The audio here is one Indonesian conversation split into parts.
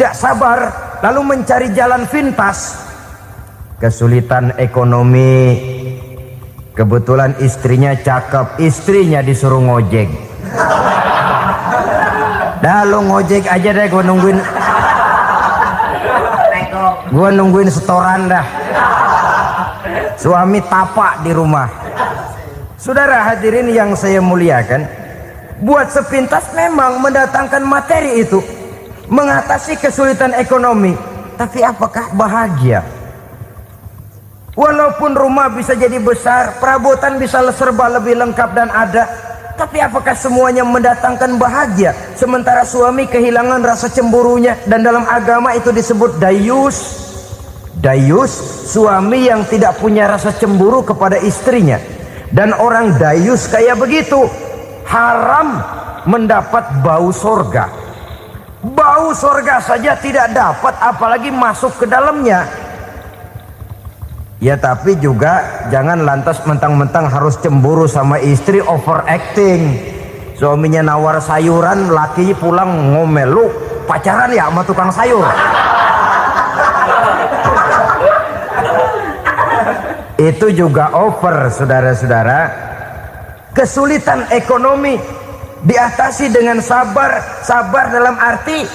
tidak sabar lalu mencari jalan pintas. Kesulitan ekonomi, kebetulan istrinya cakep, istrinya disuruh ngojek. Dah lu ngojek aja deh, gue nungguin setoran dah. Suami tapak di rumah. Saudara hadirin yang saya muliakan, buat sepintas memang mendatangkan materi itu mengatasi kesulitan ekonomi, tapi apakah bahagia? Walaupun rumah bisa jadi besar, perabotan bisa serba lebih lengkap dan ada, tapi apakah semuanya mendatangkan bahagia? Sementara suami kehilangan rasa cemburunya, dan dalam agama itu disebut dayus. Dayus, suami yang tidak punya rasa cemburu kepada istrinya. Dan orang dayus kayak begitu haram mendapat bau sorga. Bau sorga saja tidak dapat, apalagi masuk ke dalamnya. Ya tapi juga jangan lantas mentang-mentang harus cemburu sama istri, overacting. Suaminya nawar sayuran, laki pulang ngomel, lu pacaran ya sama tukang sayur. Itu juga over, saudara-saudara. Kesulitan ekonomi diatasi dengan sabar. Sabar dalam arti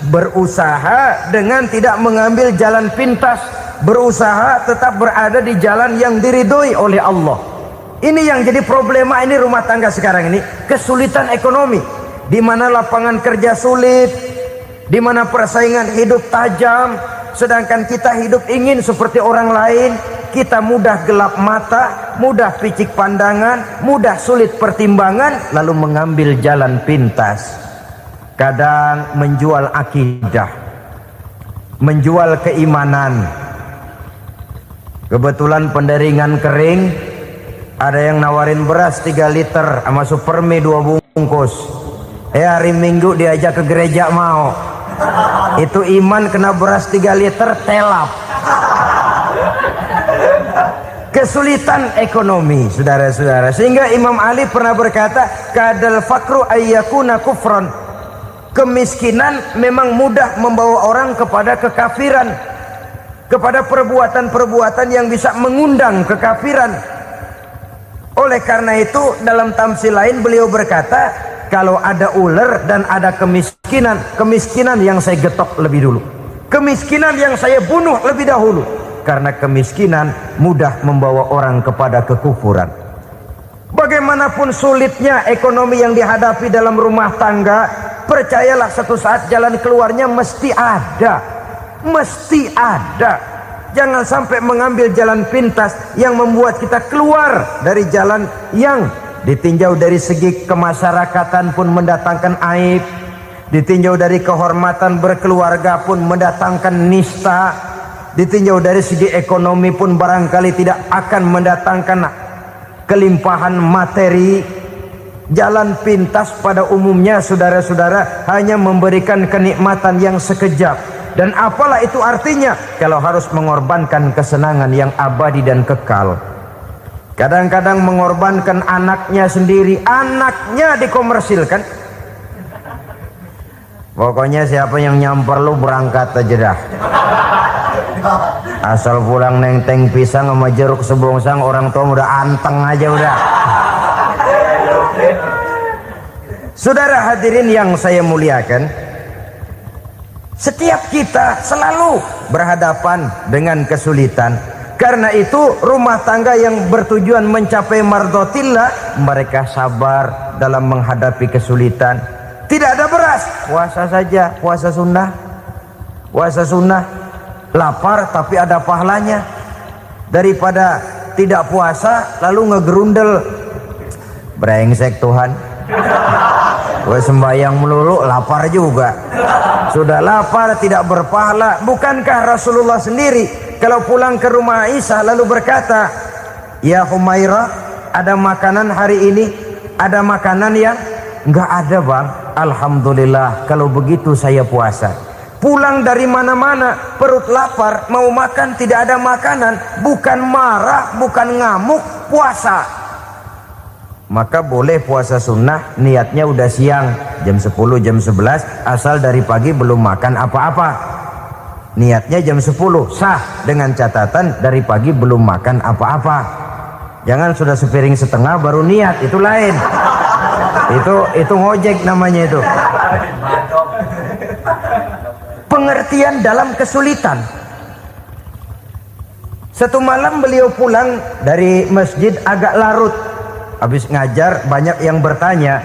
berusaha dengan tidak mengambil jalan pintas, berusaha tetap berada di jalan yang diridhoi oleh Allah. Ini yang jadi problema ini rumah tangga sekarang ini, kesulitan ekonomi, di mana lapangan kerja sulit, di mana persaingan hidup tajam, sedangkan kita hidup ingin seperti orang lain. Kita mudah gelap mata, mudah picik pandangan, mudah sulit pertimbangan, lalu mengambil jalan pintas. Kadang menjual akidah, menjual keimanan. Kebetulan penderingan kering, ada yang nawarin beras 3 liter sama Supermi 2 bungkus. Hari Minggu diajak ke gereja mau. Itu iman kena beras 3 liter telap. Kesulitan ekonomi, saudara-saudara, sehingga Imam Ali pernah berkata, kadal fakru ayyakuna kufran. Kemiskinan memang mudah membawa orang kepada kekafiran, kepada perbuatan-perbuatan yang bisa mengundang kekafiran. Oleh karena itu dalam tamsil lain beliau berkata, kalau ada ular dan ada kemiskinan, kemiskinan yang saya getok lebih dulu, kemiskinan yang saya bunuh lebih dahulu. Karena kemiskinan mudah membawa orang kepada kekufuran. Bagaimanapun sulitnya ekonomi yang dihadapi dalam rumah tangga, percayalah satu saat jalan keluarnya mesti ada. Mesti ada. Jangan sampai mengambil jalan pintas yang membuat kita keluar dari jalan yang ditinjau dari segi kemasyarakatan pun mendatangkan aib, ditinjau dari kehormatan berkeluarga pun mendatangkan nista, ditinjau dari segi ekonomi pun barangkali tidak akan mendatangkan kelimpahan materi. Jalan pintas pada umumnya, saudara-saudara, hanya memberikan kenikmatan yang sekejap. Dan apalah itu artinya kalau harus mengorbankan kesenangan yang abadi dan kekal. Kadang-kadang mengorbankan anaknya sendiri, anaknya dikomersilkan. Pokoknya siapa yang nyamper lu berangkat aja dah. Asal pulang nenteng pisang sama jeruk sebongsang, orang tua udah anteng aja udah. Saudara hadirin yang saya muliakan, setiap kita selalu berhadapan dengan kesulitan. Karena itu rumah tangga yang bertujuan mencapai mardhatillah, mereka sabar dalam menghadapi kesulitan. Tidak ada beras, puasa saja, puasa sunnah. Puasa sunnah. Lapar tapi ada pahalanya, daripada tidak puasa lalu ngegerundel. Brengsek Tuhan, gue sembahyang melulu lapar juga. Sudah lapar tidak berpahala. Bukankah Rasulullah sendiri kalau pulang ke rumah Aisyah lalu berkata, ya Humairah, ada makanan hari ini? Ada makanan yang enggak ada bang. Alhamdulillah kalau begitu saya puasa. Pulang dari mana-mana perut lapar, mau makan tidak ada makanan, bukan marah, bukan ngamuk, puasa. maka boleh puasa sunnah niatnya udah siang, jam 10, jam 11, asal dari pagi belum makan apa-apa. Niatnya jam 10 sah, dengan catatan dari pagi belum makan apa-apa. Jangan sudah sepiring setengah baru niat, itu lain. Itu ngojek namanya itu. Pengertian dalam kesulitan. Satu malam beliau pulang dari masjid agak larut. Habis ngajar banyak yang bertanya,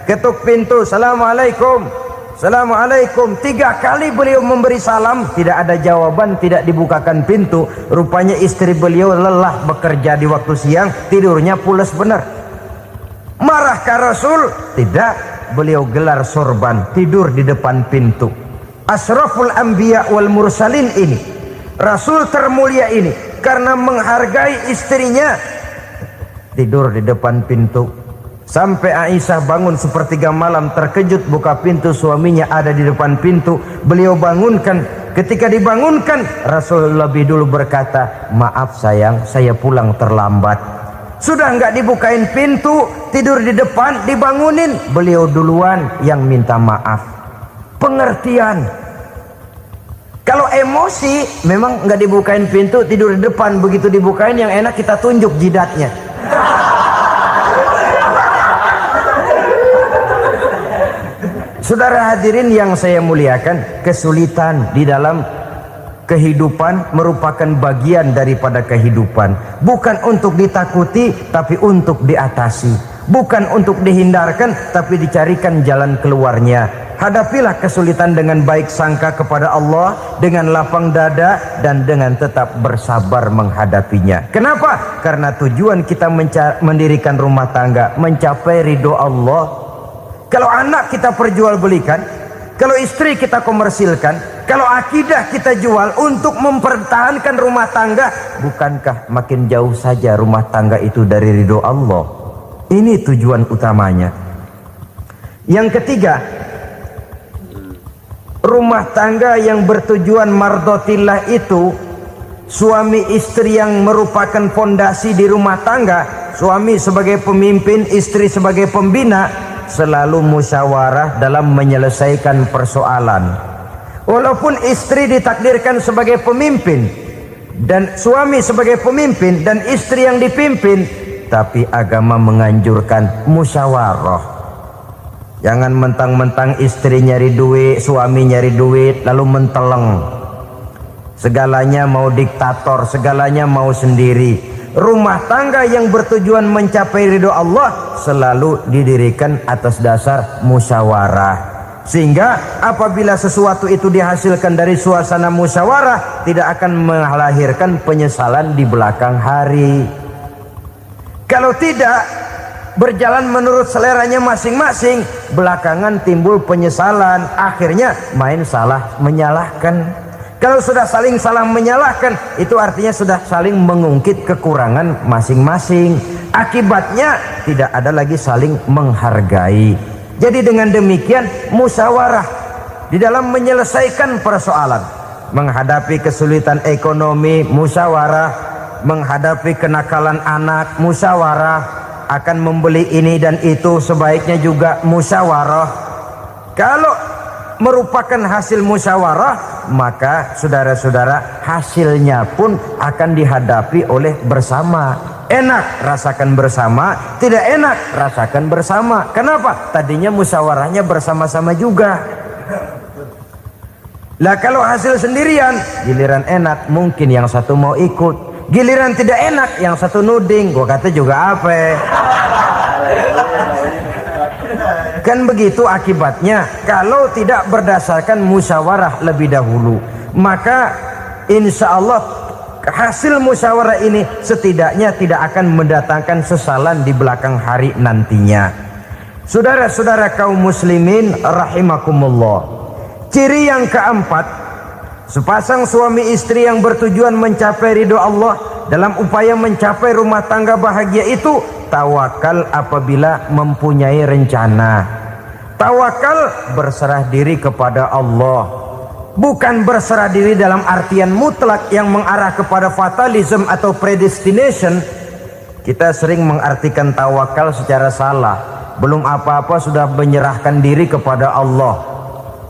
ketuk pintu, assalamualaikum, assalamualaikum. 3 kali beliau memberi salam, tidak ada jawaban, tidak dibukakan pintu. Rupanya istri beliau lelah bekerja di waktu siang, tidurnya pules benar. Marah ke Rasul? Tidak, beliau gelar sorban, tidur di depan pintu. Asraful anbiya wal mursalin ini, Rasul termulia ini, karena menghargai istrinya tidur di depan pintu. Sampai Aisyah bangun sepertiga malam, terkejut buka pintu, suaminya ada di depan pintu. Beliau bangunkan. Ketika dibangunkan, Rasul lebih dulu berkata, maaf sayang, saya pulang terlambat. Sudah nggak dibukain pintu, tidur di depan, dibangunin, beliau duluan yang minta maaf. Pengertian. Kalau emosi, memang nggak dibukain pintu, tidur di depan. Begitu dibukain, yang enak kita tunjuk jidatnya. Saudara hadirin yang saya muliakan, kesulitan di dalam kehidupan merupakan bagian daripada kehidupan. Bukan untuk ditakuti, tapi untuk diatasi. Bukan untuk dihindarkan, tapi dicarikan jalan keluarnya. Hadapilah kesulitan dengan baik sangka kepada Allah, dengan lapang dada, dan dengan tetap bersabar menghadapinya. Kenapa? Karena tujuan kita mendirikan rumah tangga, mencapai ridho Allah. Kalau anak kita perjualbelikan, kalau istri kita komersilkan, kalau akidah kita jual untuk mempertahankan rumah tangga, bukankah makin jauh saja rumah tangga itu dari ridho Allah? Ini tujuan utamanya. Yang ketiga, rumah tangga yang bertujuan mardotillah itu, suami istri yang merupakan fondasi di rumah tangga, suami sebagai pemimpin, istri sebagai pembina, selalu musyawarah dalam menyelesaikan persoalan. Walaupun istri ditakdirkan sebagai pemimpin dan suami sebagai pemimpin dan istri yang dipimpin, tapi agama menganjurkan musyawarah. Jangan mentang-mentang istri nyari duit, suami nyari duit, lalu menteleng. Segalanya mau diktator, segalanya mau sendiri. Rumah tangga yang bertujuan mencapai ridho Allah selalu didirikan atas dasar musyawarah. Sehingga apabila sesuatu itu dihasilkan dari suasana musyawarah, tidak akan melahirkan penyesalan di belakang hari. Kalau tidak, berjalan menurut seleranya masing-masing, belakangan timbul penyesalan, akhirnya main salah menyalahkan. Kalau sudah saling salah menyalahkan, itu artinya sudah saling mengungkit kekurangan masing-masing. Akibatnya tidak ada lagi saling menghargai. Jadi dengan demikian musyawarah di dalam menyelesaikan persoalan, menghadapi kesulitan ekonomi, musyawarah, menghadapi kenakalan anak, musyawarah, akan membeli ini dan itu sebaiknya juga musyawarah. Kalau merupakan hasil musyawarah, maka saudara-saudara hasilnya pun akan dihadapi oleh bersama. Enak rasakan bersama, tidak enak rasakan bersama. Kenapa? Tadinya musyawarahnya bersama-sama juga. Lah kalau hasil sendirian, giliran enak mungkin yang satu mau ikut, giliran tidak enak yang satu nuding, gua kata juga apa. Kan begitu akibatnya kalau tidak berdasarkan musyawarah lebih dahulu. Maka insya Allah hasil musyawarah ini setidaknya tidak akan mendatangkan sesalan di belakang hari nantinya. Saudara-saudara kaum muslimin rahimakumullah, ciri yang keempat, sepasang suami istri yang bertujuan mencapai ridho Allah dalam upaya mencapai rumah tangga bahagia itu tawakal apabila mempunyai rencana. Tawakal berserah diri kepada Allah, bukan berserah diri dalam artian mutlak yang mengarah kepada fatalism atau predestination. Kita sering mengartikan tawakal secara salah. Belum apa-apa sudah menyerahkan diri kepada Allah.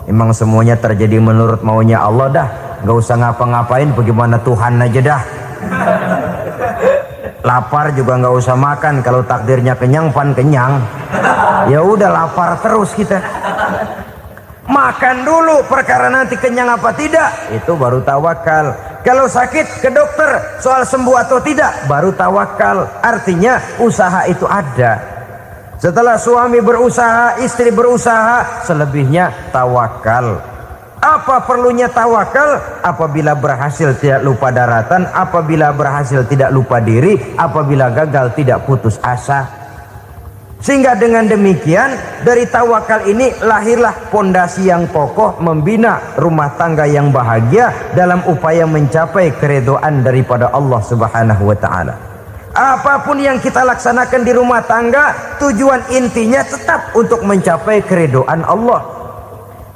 Emang semuanya terjadi menurut maunya Allah dah. Gak usah ngapa-ngapain, bagaimana Tuhan aja dah. Lapar juga nggak usah makan, kalau takdirnya kenyang pan kenyang. Ya udah lapar terus kita. Makan dulu, perkara nanti kenyang apa tidak itu baru tawakal. Kalau sakit ke dokter, soal sembuh atau tidak baru tawakal. Artinya usaha itu ada. Setelah suami berusaha, istri berusaha, selebihnya tawakal. Apa perlunya tawakal? Apabila berhasil tidak lupa daratan, apabila berhasil tidak lupa diri, apabila gagal tidak putus asa. Sehingga dengan demikian dari tawakal ini lahirlah pondasi yang kokoh membina rumah tangga yang bahagia dalam upaya mencapai keridhaan daripada Allah Subhanahu wa taala. Apapun yang kita laksanakan di rumah tangga, tujuan intinya tetap untuk mencapai keridhaan Allah.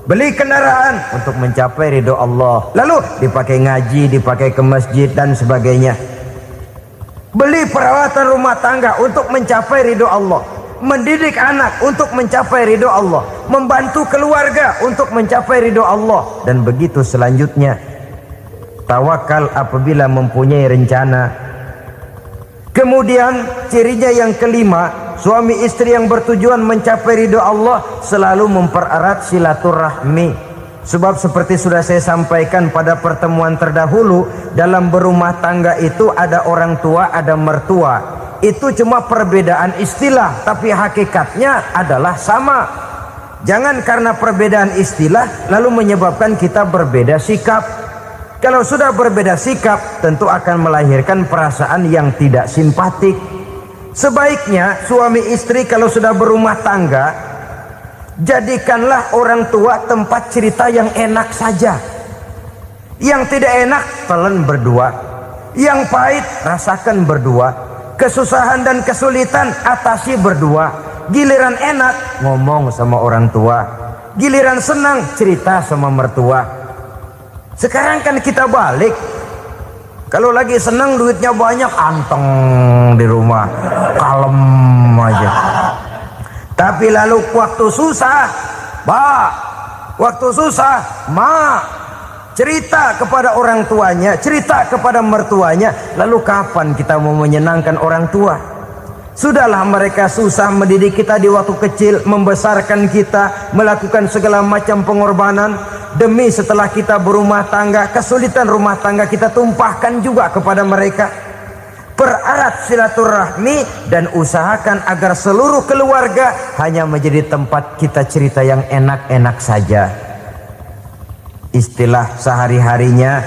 Beli kendaraan untuk mencapai ridho Allah, lalu dipakai ngaji, dipakai ke masjid dan sebagainya. Beli peralatan rumah tangga untuk mencapai ridho Allah. Mendidik anak untuk mencapai ridho Allah. Membantu keluarga untuk mencapai ridho Allah. Dan begitu selanjutnya. Tawakal apabila mempunyai rencana. Kemudian cirinya yang kelima, suami istri yang bertujuan mencapai ridho Allah selalu mempererat silaturahmi. Sebab seperti sudah saya sampaikan pada pertemuan terdahulu, dalam berumah tangga itu ada orang tua, ada mertua. Itu cuma perbedaan istilah, tapi hakikatnya adalah sama. Jangan karena perbedaan istilah lalu menyebabkan kita berbeda sikap. Kalau sudah berbeda sikap, tentu akan melahirkan perasaan yang tidak simpatik. Sebaiknya suami istri kalau sudah berumah tangga, jadikanlah orang tua tempat cerita yang enak saja. Yang tidak enak telan berdua, yang pahit rasakan berdua, kesusahan dan kesulitan atasi berdua. Giliran enak ngomong sama orang tua, giliran senang cerita sama mertua. Sekarang kan kita balik, kalau lagi senang duitnya banyak, anteng di rumah, kalem aja. Tapi lalu waktu susah, waktu susah, cerita kepada orang tuanya, cerita kepada mertuanya. Lalu kapan kita mau menyenangkan orang tua? Sudahlah mereka susah mendidik kita di waktu kecil, membesarkan kita, melakukan segala macam pengorbanan. Demi setelah kita berumah tangga, kesulitan rumah tangga kita tumpahkan juga kepada mereka. Pererat silaturahmi dan usahakan agar seluruh keluarga hanya menjadi tempat kita cerita yang enak-enak saja. Istilah sehari-harinya,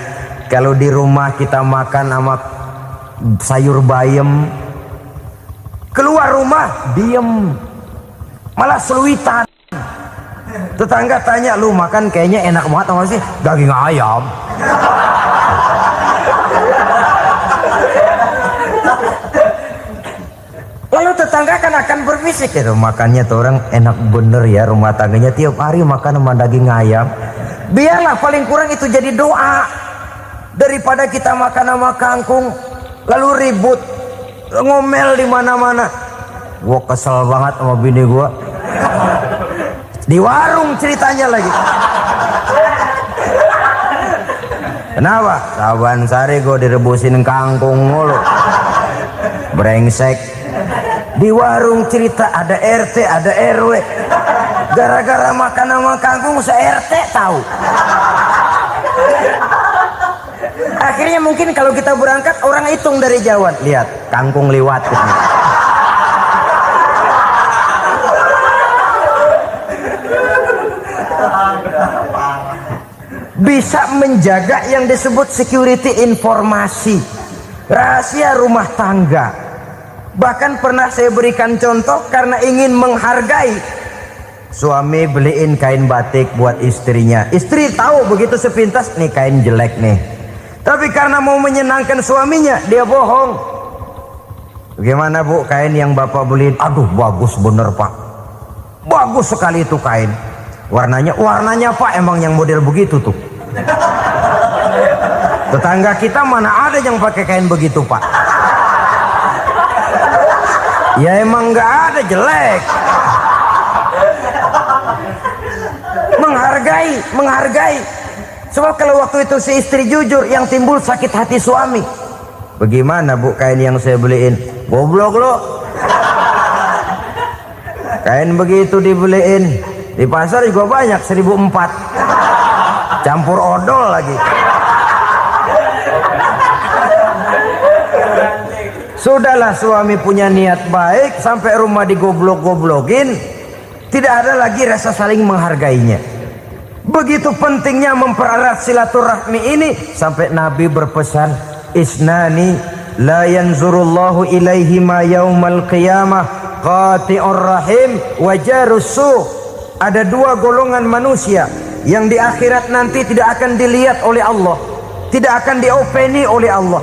kalau di rumah kita makan sama sayur bayam, keluar rumah diem, malah seluitan. Tetangga tanya, lu makan kayaknya enak banget apa sih? Daging ayam. Lalu tetangga kan akan berbisik, itu makannya tuh orang enak bener ya, rumah tangganya tiap hari makan sama daging ayam. Biarlah paling kurang itu jadi doa, daripada kita makan sama kangkung lalu ribut ngomel di mana-mana. Gua kesel banget sama bini gua. Di warung ceritanya lagi. Kenapa? Saban sari gue direbusin kangkung mulu. Brengsek. Di warung cerita ada RT, ada RW. Gara-gara makan sama kangkung se-RT tahu. Akhirnya mungkin kalau kita berangkat orang hitung dari jauhan. Lihat, kangkung liwat. Bisa menjaga yang disebut security informasi, rahasia rumah tangga. Bahkan pernah saya berikan contoh karena ingin menghargai. Suami beliin kain batik buat istrinya. Istri tahu begitu sepintas, nih kain jelek nih. Tapi karena mau menyenangkan suaminya, dia bohong. Bagaimana bu kain yang bapak beliin? Aduh bagus bener pak. Bagus sekali itu kain. Warnanya pak emang yang model begitu tuh. Tetangga kita mana ada yang pakai kain begitu pak. Ya emang nggak ada jelek. Menghargai. Sebab kalau waktu itu si istri jujur, yang timbul sakit hati suami. Bagaimana bu kain yang saya beliin? Goblok lo. Kain begitu dibeliin di pasar juga banyak 1.400, campur odol lagi. Sudahlah, suami punya niat baik, sampai rumah digoblok-goblokin, tidak ada lagi rasa saling menghargainya. Begitu pentingnya mempererat silaturahmi ini, sampai Nabi berpesan, isnani la yanzurullahu ilaihima yaumal qiyamah qati'ur rahim wa jarus su'. Ada dua golongan manusia yang di akhirat nanti tidak akan dilihat oleh Allah, tidak akan diopeni oleh Allah,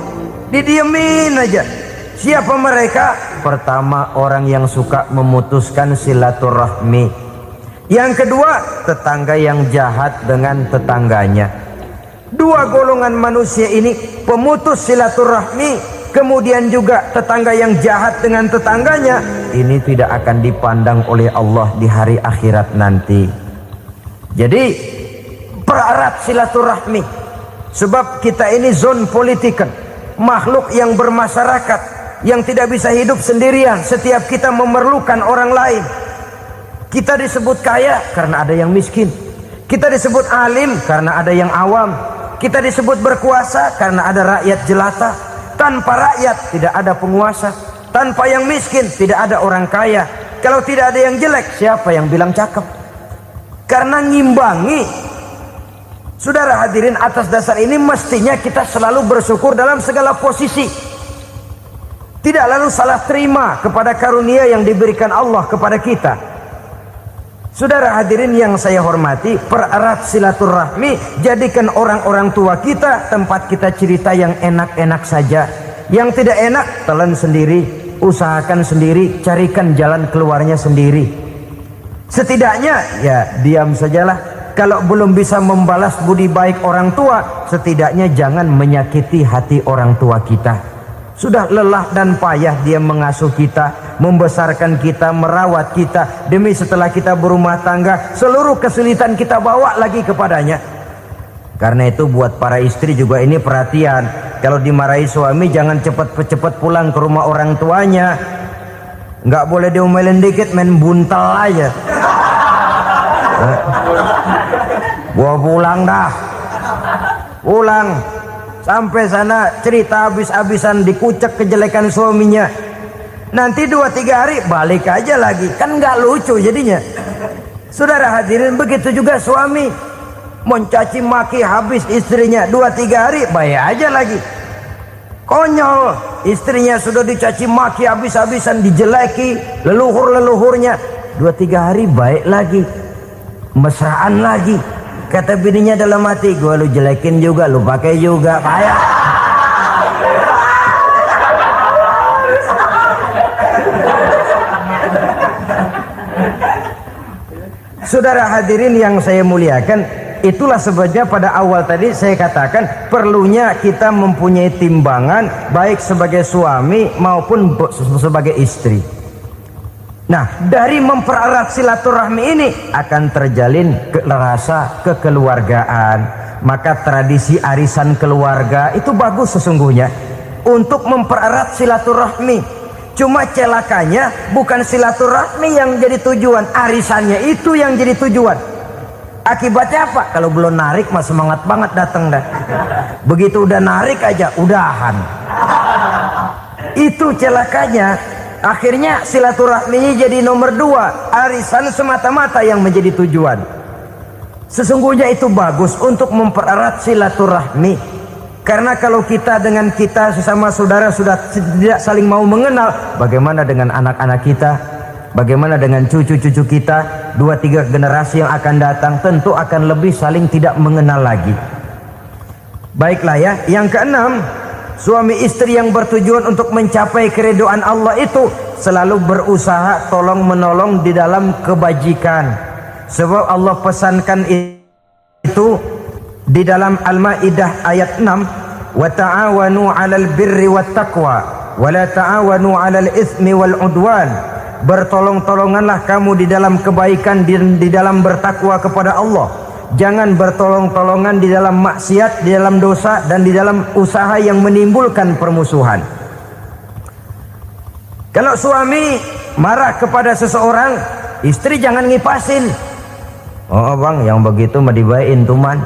didiemin aja. Siapa mereka? Pertama, orang yang suka memutuskan silaturahmi. Yang kedua, tetangga yang jahat dengan tetangganya. Dua golongan manusia ini, pemutus silaturahmi, kemudian juga tetangga yang jahat dengan tetangganya, ini tidak akan dipandang oleh Allah di hari akhirat nanti. Jadi pererat silaturahmi, sebab kita ini zon politikan, makhluk yang bermasyarakat, yang tidak bisa hidup sendirian. Setiap kita memerlukan orang lain. Kita disebut kaya karena ada yang miskin, kita disebut alim karena ada yang awam, kita disebut berkuasa karena ada rakyat jelata. Tanpa rakyat tidak ada penguasa, tanpa yang miskin tidak ada orang kaya. Kalau tidak ada yang jelek, siapa yang bilang cakep? Karena ngimbangi. Saudara hadirin, atas dasar ini mestinya kita selalu bersyukur dalam segala posisi, tidak lalu salah terima kepada karunia yang diberikan Allah kepada kita. Saudara hadirin yang saya hormati, pererat silaturahmi, jadikan orang-orang tua kita tempat kita cerita yang enak-enak saja. Yang tidak enak, telan sendiri, usahakan sendiri, carikan jalan keluarnya sendiri. Setidaknya ya diam sajalah. Kalau belum bisa membalas budi baik orang tua, setidaknya jangan menyakiti hati orang tua kita. Sudah lelah dan payah dia mengasuh kita, membesarkan kita, merawat kita, demi setelah kita berumah tangga, seluruh kesulitan kita bawa lagi kepadanya. Karena itu buat para istri juga ini perhatian. Kalau dimarahi suami, jangan cepat-cepat pulang ke rumah orang tuanya. Nggak boleh diomelin dikit, main buntal aja. Gua pulang dah. Pulang. Sampai sana cerita habis-habisan, dikucek kejelekan suaminya. Nanti 2-3 hari balik aja lagi, kan nggak lucu jadinya. Saudara hadirin, begitu juga suami mencaci maki habis istrinya, 2-3 hari baik aja lagi. Konyol, istrinya sudah dicaci maki habis-habisan, dijeleki leluhur-leluhurnya, 2-3 hari baik lagi, mesraan lagi. Kata bininya dalam hati, gua lu jelekin juga, lu pakai juga, payah. Saudara hadirin yang saya muliakan, itulah sebabnya pada awal tadi saya katakan perlunya kita mempunyai timbangan baik sebagai suami maupun sebagai istri. Nah, dari mempererat silaturahmi ini akan terjalin rasa kekeluargaan. Maka tradisi arisan keluarga itu bagus sesungguhnya untuk mempererat silaturahmi. Cuma celakanya bukan silaturahmi yang jadi tujuan, arisannya itu yang jadi tujuan. Akibatnya apa? Kalau belum narik mah semangat banget datang dah. Begitu udah narik aja udahan. Itu celakanya. Akhirnya silaturahminya jadi nomor 2, arisan semata-mata yang menjadi tujuan. Sesungguhnya itu bagus untuk mempererat silaturahmi. Karena kalau kita dengan kita sesama saudara sudah tidak saling mau mengenal, bagaimana dengan anak-anak kita? Bagaimana dengan cucu-cucu kita? 2-3 generasi yang akan datang tentu akan lebih saling tidak mengenal lagi. Baiklah ya, yang keenam, suami istri yang bertujuan untuk mencapai keridhaan Allah itu selalu berusaha tolong menolong di dalam kebajikan. Sebab Allah pesankan itu di dalam Al-Maidah ayat 6, wa ta'awanu 'alal birri wat taqwa wala ta'awanu 'alal itsmi wal 'udwan. Bertolong-tolonganlah kamu di dalam kebaikan, di dalam bertakwa kepada Allah. Jangan bertolong-tolongan di dalam maksiat, di dalam dosa, dan di dalam usaha yang menimbulkan permusuhan. Kalau suami marah kepada seseorang, istri jangan ngipasin. Oh bang, yang begitu mah dibayain tuman.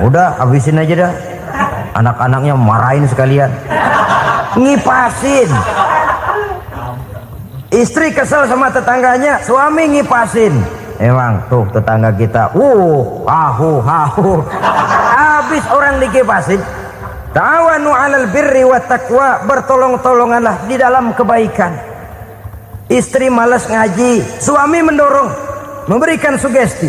Udah habisin aja dah. Anak-anaknya marahin sekalian. Ngipasin. Istri kesel sama tetangganya, suami ngipasin. Emang tuh tetangga kita, hahu. Habis orang dikipasin. Ta'awanu 'alal birri wat taqwa, bertolong-tolonganlah di dalam kebaikan. Istri malas ngaji, suami mendorong, memberikan sugesti.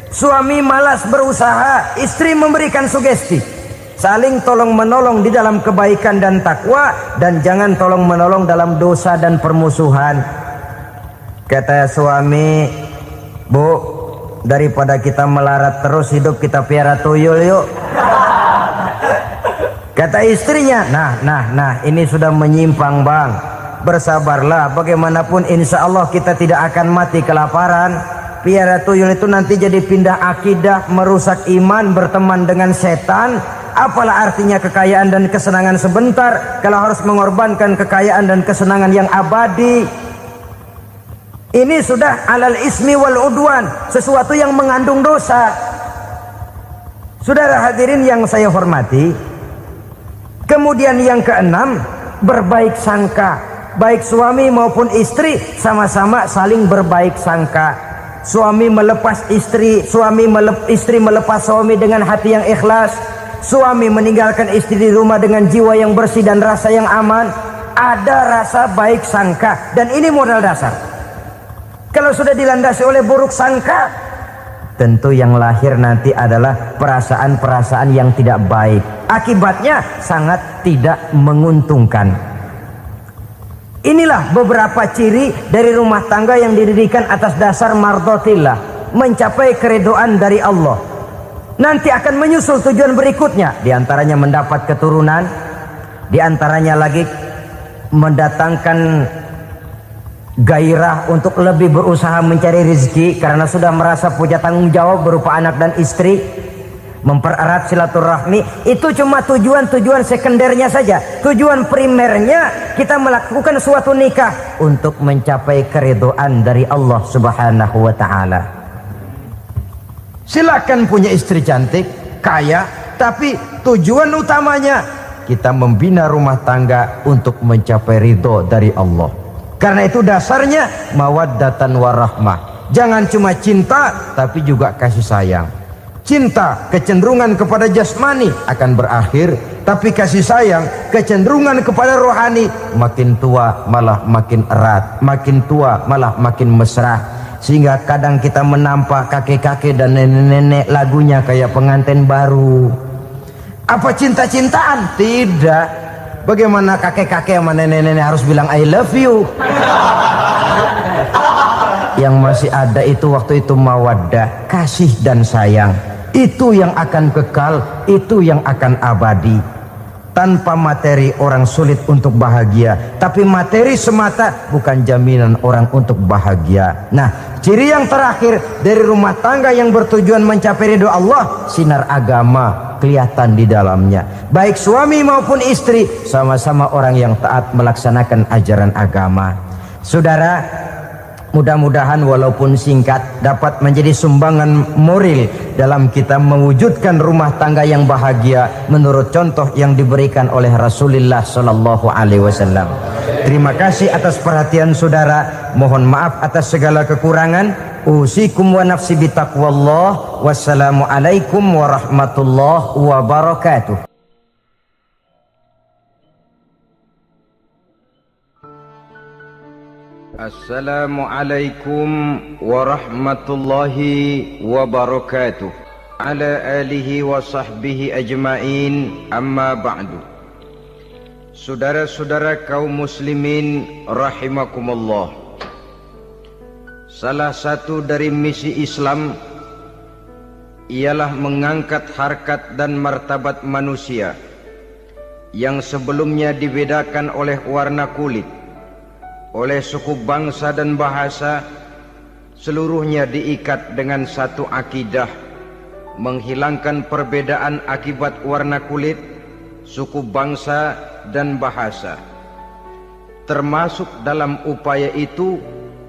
Suami malas berusaha, istri memberikan sugesti. Saling tolong menolong di dalam kebaikan dan takwa, dan jangan tolong menolong dalam dosa dan permusuhan. Kata suami, Bu, daripada kita melarat terus hidup, kita piara tuyul yuk. Kata istrinya, nah ini sudah menyimpang bang, bersabarlah, bagaimanapun insya Allah kita tidak akan mati kelaparan. Piara tuyul itu nanti jadi pindah akidah, merusak iman, berteman dengan setan. Apalah artinya kekayaan dan kesenangan sebentar kalau harus mengorbankan kekayaan dan kesenangan yang abadi. Ini sudah alal ismi wal udwan, sesuatu yang mengandung dosa. Saudara hadirin yang saya hormati, kemudian yang keenam, berbaik sangka. Baik suami maupun istri sama-sama saling berbaik sangka. Suami melepas istri, istri melepas suami dengan hati yang ikhlas. Suami meninggalkan istri di rumah dengan jiwa yang bersih dan rasa yang aman. Ada rasa baik sangka, dan ini modal dasar. Kalau sudah dilandasi oleh buruk sangka, tentu yang lahir nanti adalah perasaan-perasaan yang tidak baik. Akibatnya sangat tidak menguntungkan. Inilah beberapa ciri dari rumah tangga yang didirikan atas dasar mardhatillah, mencapai keridhaan dari Allah. Nanti akan menyusul tujuan berikutnya, diantaranya mendapat keturunan, diantaranya lagi mendatangkan gairah untuk lebih berusaha mencari rezeki karena sudah merasa punya tanggung jawab berupa anak dan istri. Mempererat silaturahmi, itu cuma tujuan-tujuan sekundernya saja. Tujuan primernya kita melakukan suatu nikah untuk mencapai keridhaan dari Allah Subhanahu wa taala. Silakan punya istri cantik, kaya, tapi tujuan utamanya kita membina rumah tangga untuk mencapai ridho dari Allah. Karena itu dasarnya mawaddatan warahmah. Jangan cuma cinta, tapi juga kasih sayang. Cinta, kecenderungan kepada jasmani akan berakhir, tapi kasih sayang, kecenderungan kepada rohani, makin tua malah makin erat, makin tua malah makin mesra. Sehingga kadang kita menampak kakek-kakek dan nenek-nenek lagunya kayak pengantin baru. Apa cinta-cintaan? Tidak. Bagaimana kakek-kakek sama nenek-nenek harus bilang I love you? Yang masih ada itu waktu itu mawaddah, kasih dan sayang. Itu yang akan kekal, itu yang akan abadi. Tanpa materi orang sulit untuk bahagia, tapi materi semata bukan jaminan orang untuk bahagia. Nah, ciri yang terakhir dari rumah tangga yang bertujuan mencapai ridho Allah, sinar agama kelihatan di dalamnya. Baik suami maupun istri sama-sama orang yang taat melaksanakan ajaran agama. Saudara, mudah-mudahan walaupun singkat dapat menjadi sumbangan moral dalam kita mewujudkan rumah tangga yang bahagia menurut contoh yang diberikan oleh Rasulullah Sallallahu Alaihi Wasallam. Terima kasih atas perhatian saudara. Mohon maaf atas segala kekurangan. Usikum wa nafsi bitaqwallah. Wassalamualaikum warahmatullahi wabarakatuh. Assalamualaikum warahmatullahi wabarakatuh. Ala alihi wa sahbihi ajma'in, amma ba'du. Saudara-saudara kaum muslimin rahimakumullah, salah satu dari misi Islam ialah mengangkat harkat dan martabat manusia yang sebelumnya dibedakan oleh warna kulit, oleh suku bangsa dan bahasa, seluruhnya diikat dengan satu akidah, menghilangkan perbedaan akibat warna kulit, suku bangsa dan bahasa. Termasuk dalam upaya itu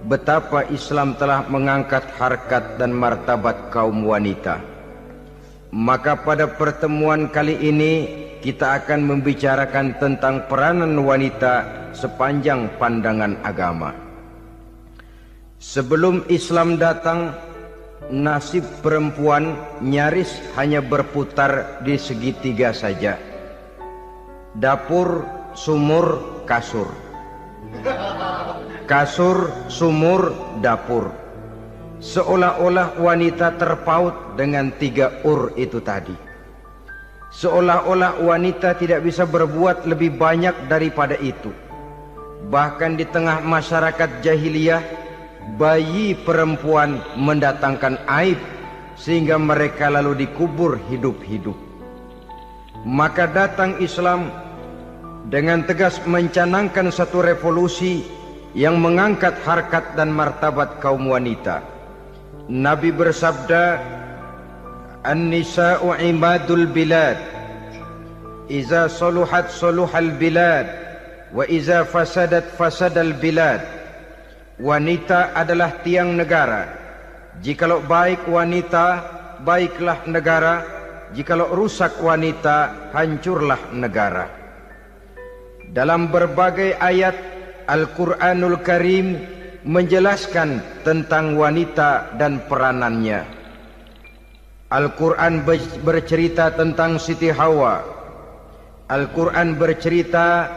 betapa Islam telah mengangkat harkat dan martabat kaum wanita. Maka pada pertemuan kali ini kita akan membicarakan tentang peranan wanita sepanjang pandangan agama. Sebelum Islam datang, nasib perempuan nyaris hanya berputar di segitiga saja. Dapur, sumur, kasur. Kasur, sumur, dapur. Seolah-olah wanita terpaut dengan 3 itu tadi. Seolah-olah wanita tidak bisa berbuat lebih banyak daripada itu. Bahkan di tengah masyarakat jahiliyah, bayi perempuan mendatangkan aib sehingga mereka lalu dikubur hidup-hidup. Maka datang Islam dengan tegas mencanangkan satu revolusi yang mengangkat harkat dan martabat kaum wanita. Nabi bersabda, "An-nisa'u imadul bilad, iza saluhat saluhal bilad, wa iza fasadat fasadal bilad." Wanita adalah tiang negara. Jikalau baik wanita, baiklah negara. Jikalau rusak wanita, hancurlah negara. Dalam berbagai ayat Al-Quranul Karim menjelaskan tentang wanita dan peranannya. Al-Quran bercerita tentang Siti Hawa. Al-Quran bercerita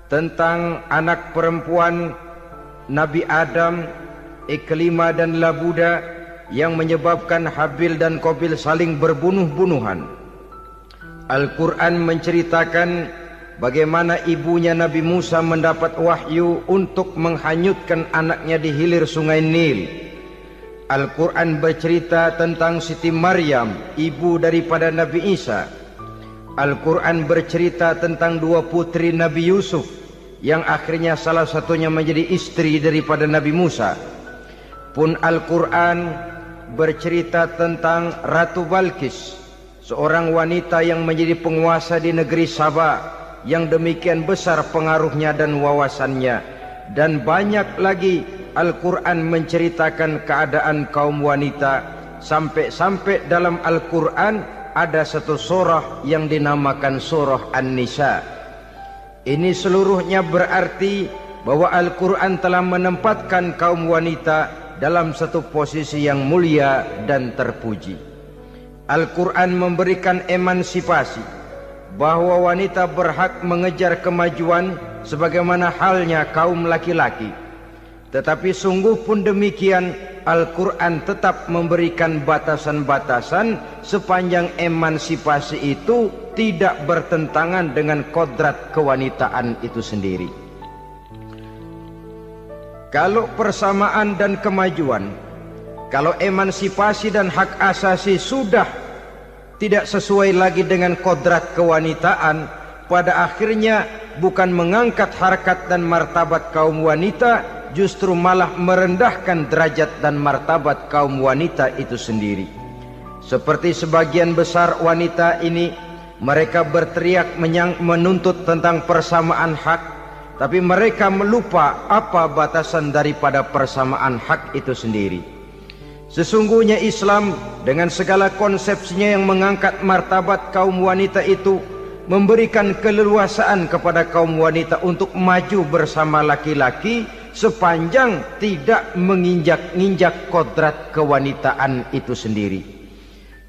tentang anak perempuan Nabi Adam, Iklima dan Labuda, yang menyebabkan Habil dan Qabil saling berbunuh-bunuhan. Al-Quran menceritakan bagaimana ibunya Nabi Musa mendapat wahyu untuk menghanyutkan anaknya di hilir sungai Nil. Al-Quran bercerita tentang Siti Maryam, ibu daripada Nabi Isa. Al-Quran bercerita tentang 2 putri Nabi Yusuf, yang akhirnya salah satunya menjadi istri daripada Nabi Musa. Pun Al-Quran bercerita tentang Ratu Balkis, seorang wanita yang menjadi penguasa di negeri Sabah, yang demikian besar pengaruhnya dan wawasannya. Dan banyak lagi Al-Quran menceritakan keadaan kaum wanita, sampai-sampai dalam Al-Quran ada satu surah yang dinamakan surah An-Nisa. Ini seluruhnya berarti bahwa Al-Quran telah menempatkan kaum wanita dalam satu posisi yang mulia dan terpuji. Al-Quran memberikan emansipasi, bahwa wanita berhak mengejar kemajuan sebagaimana halnya kaum laki-laki. Tetapi sungguh pun demikian, Al-Quran tetap memberikan batasan-batasan sepanjang emansipasi itu tidak bertentangan dengan kodrat kewanitaan itu sendiri. Kalau persamaan dan kemajuan, kalau emansipasi dan hak asasi sudah tidak sesuai lagi dengan kodrat kewanitaan, pada akhirnya bukan mengangkat harkat dan martabat kaum wanita, justru malah merendahkan derajat dan martabat kaum wanita itu sendiri. Seperti sebagian besar wanita ini, mereka berteriak menuntut tentang persamaan hak, tapi mereka melupa apa batasan daripada persamaan hak itu sendiri. Sesungguhnya Islam dengan segala konsepsinya yang mengangkat martabat kaum wanita itu, memberikan keleluasaan kepada kaum wanita untuk maju bersama laki-laki sepanjang tidak menginjak-injak kodrat kewanitaan itu sendiri.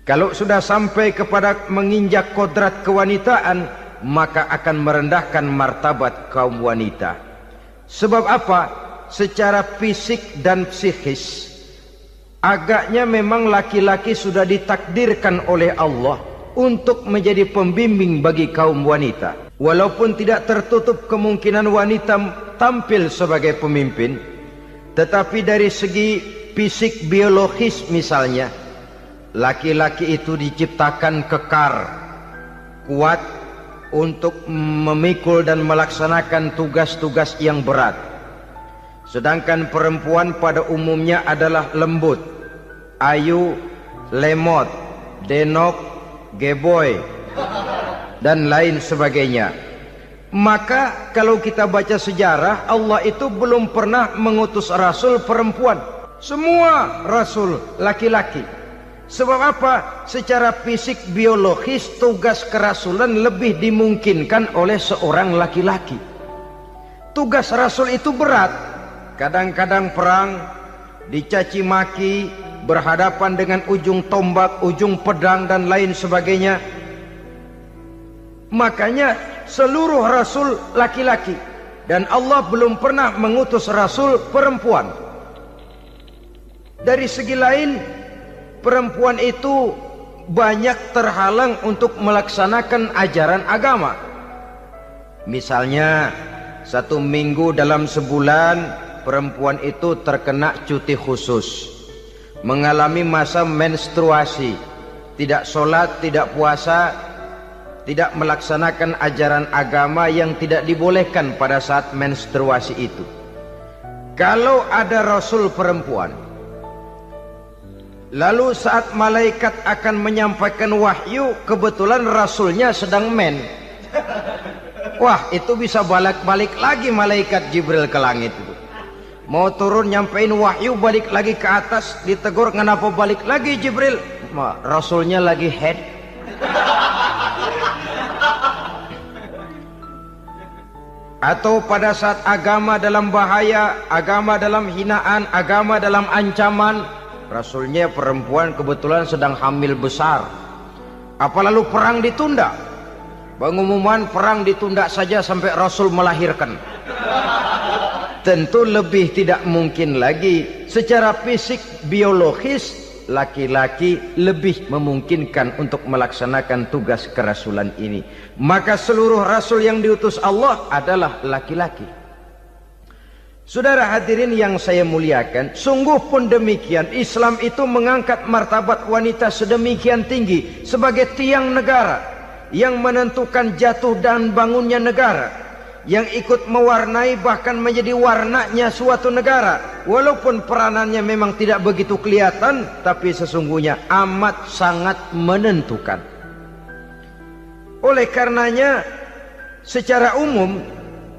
Kalau sudah sampai kepada menginjak kodrat kewanitaan, maka akan merendahkan martabat kaum wanita. Sebab apa? Secara fisik dan psikis, agaknya memang laki-laki sudah ditakdirkan oleh Allah untuk menjadi pembimbing bagi kaum wanita. Walaupun tidak tertutup kemungkinan wanita tampil sebagai pemimpin, tetapi dari segi fisik biologis misalnya, laki-laki itu diciptakan kekar, kuat, untuk memikul dan melaksanakan tugas-tugas yang berat. Sedangkan perempuan pada umumnya adalah lembut, ayu, lemot, denok, geboy, dan lain sebagainya. Maka kalau kita baca sejarah, Allah itu belum pernah mengutus rasul perempuan. Semua rasul laki-laki. Sebab apa? Secara fisik biologis tugas kerasulan lebih dimungkinkan oleh seorang laki-laki. Tugas rasul itu berat. Kadang-kadang perang, dicaci maki, berhadapan dengan ujung tombak, ujung pedang dan lain sebagainya. Makanya seluruh rasul laki-laki, dan Allah belum pernah mengutus rasul perempuan. Dari segi lain, perempuan itu banyak terhalang untuk melaksanakan ajaran agama. Misalnya 1 minggu dalam sebulan perempuan itu terkena cuti khusus, mengalami masa menstruasi, tidak sholat, tidak puasa, tidak melaksanakan ajaran agama yang tidak dibolehkan pada saat menstruasi itu. Kalau ada rasul perempuan, lalu saat malaikat akan menyampaikan wahyu, kebetulan rasulnya sedang wah, itu bisa balik-balik lagi malaikat Jibril ke langit itu. Mau turun nyampein wahyu, balik lagi ke atas, ditegur, kenapa balik lagi Jibril? Rasulnya lagi head. Atau pada saat agama dalam bahaya, agama dalam hinaan, agama dalam ancaman, rasulnya perempuan kebetulan sedang hamil besar. Apa lalu perang ditunda? Pengumuman perang ditunda saja sampai rasul melahirkan. Tentu lebih tidak mungkin lagi. Secara fisik biologis laki-laki lebih memungkinkan untuk melaksanakan tugas kerasulan ini. Maka seluruh rasul yang diutus Allah adalah laki-laki. Saudara hadirin yang saya muliakan, sungguh pun demikian, Islam itu mengangkat martabat wanita sedemikian tinggi sebagai tiang negara yang menentukan jatuh dan bangunnya negara, yang ikut mewarnai bahkan menjadi warnanya suatu negara. Walaupun peranannya memang tidak begitu kelihatan, tapi sesungguhnya amat sangat menentukan. Oleh karenanya, secara umum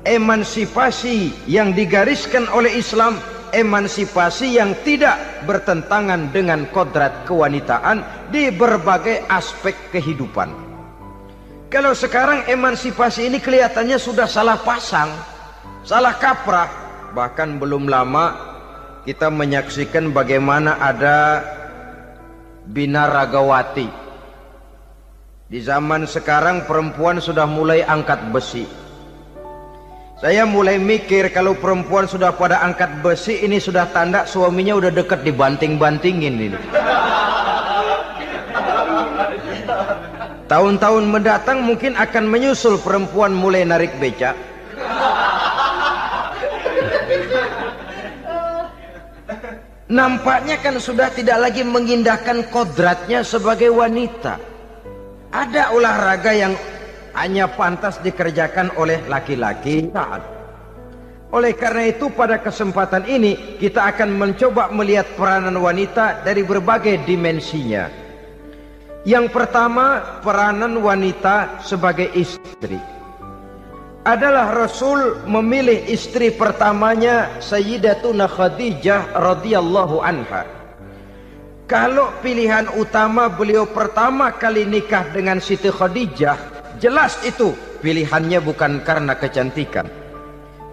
emansipasi yang digariskan oleh Islam, emansipasi yang tidak bertentangan dengan kodrat kewanitaan di berbagai aspek kehidupan. Kalau sekarang emansipasi ini kelihatannya sudah salah pasang, salah kaprah. Bahkan belum lama kita menyaksikan bagaimana ada binaragawati. Di zaman sekarang perempuan sudah mulai angkat besi. Saya mulai mikir kalau perempuan sudah pada angkat besi, ini sudah tanda suaminya udah dekat dibanting-bantingin ini. Tahun-tahun mendatang mungkin akan menyusul perempuan mulai narik becak. Nampaknya kan sudah tidak lagi mengindahkan kodratnya sebagai wanita. Ada olahraga yang hanya pantas dikerjakan oleh laki-laki. Oleh karena itu pada kesempatan ini kita akan mencoba melihat peranan wanita dari berbagai dimensinya. Yang pertama, peranan wanita sebagai istri. Adalah Rasul memilih istri pertamanya Sayyidatuna Khadijah radhiyallahu anha. Kalau pilihan utama beliau pertama kali nikah dengan Siti Khadijah, jelas itu pilihannya bukan karena kecantikan.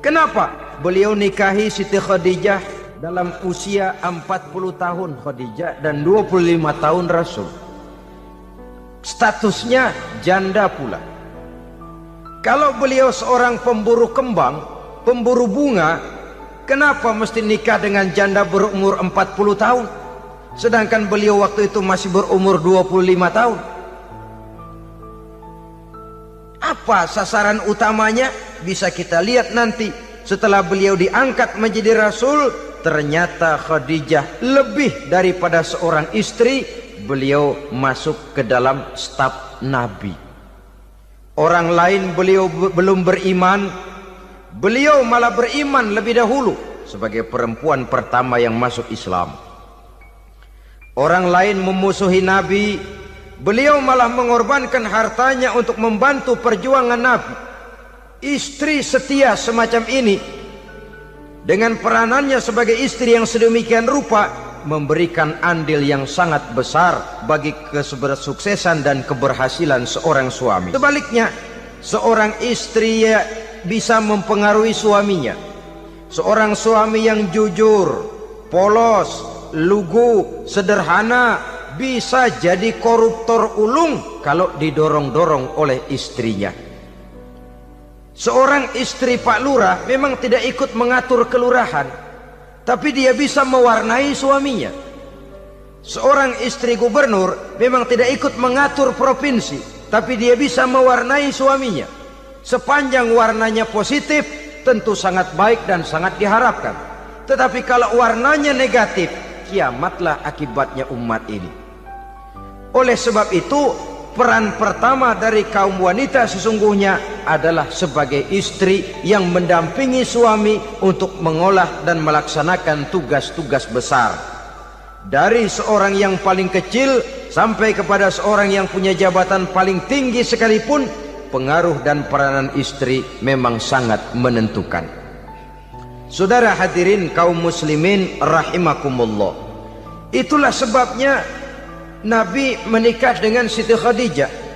Kenapa? Beliau nikahi Siti Khadijah dalam usia 40 tahun Khadijah dan 25 tahun Rasul. Statusnya janda pula. Kalau beliau seorang pemburu kembang, pemburu bunga, kenapa mesti nikah dengan janda berumur 40 tahun? Sedangkan beliau waktu itu masih berumur 25 tahun. Apa sasaran utamanya? Bisa kita lihat nanti. Setelah beliau diangkat menjadi Rasul, ternyata Khadijah lebih daripada seorang istri. Beliau masuk ke dalam staf Nabi. Orang lain beliau belum beriman, beliau malah beriman lebih dahulu sebagai perempuan pertama yang masuk Islam. Orang lain memusuhi Nabi, beliau malah mengorbankan hartanya untuk membantu perjuangan Nabi. Istri setia semacam ini, dengan peranannya sebagai istri yang sedemikian rupa, memberikan andil yang sangat besar bagi kesuksesan dan keberhasilan seorang suami. Sebaliknya, seorang istri bisa mempengaruhi suaminya. Seorang suami yang jujur, polos, lugu, sederhana, bisa jadi koruptor ulung kalau didorong-dorong oleh istrinya. Seorang istri Pak Lurah memang tidak ikut mengatur kelurahan, tapi dia bisa mewarnai suaminya. Seorang istri gubernur memang tidak ikut mengatur provinsi, tapi dia bisa mewarnai suaminya. Sepanjang warnanya positif, tentu sangat baik dan sangat diharapkan. Tetapi kalau warnanya negatif, kiamatlah akibatnya umat ini. Oleh sebab itu, peran pertama dari kaum wanita sesungguhnya adalah sebagai istri yang mendampingi suami untuk mengolah dan melaksanakan tugas-tugas besar. Dari seorang yang paling kecil sampai kepada seorang yang punya jabatan paling tinggi sekalipun, pengaruh dan peranan istri memang sangat menentukan. Saudara hadirin kaum muslimin rahimakumullah, itulah sebabnya Nabi menikah dengan Siti Khadijah.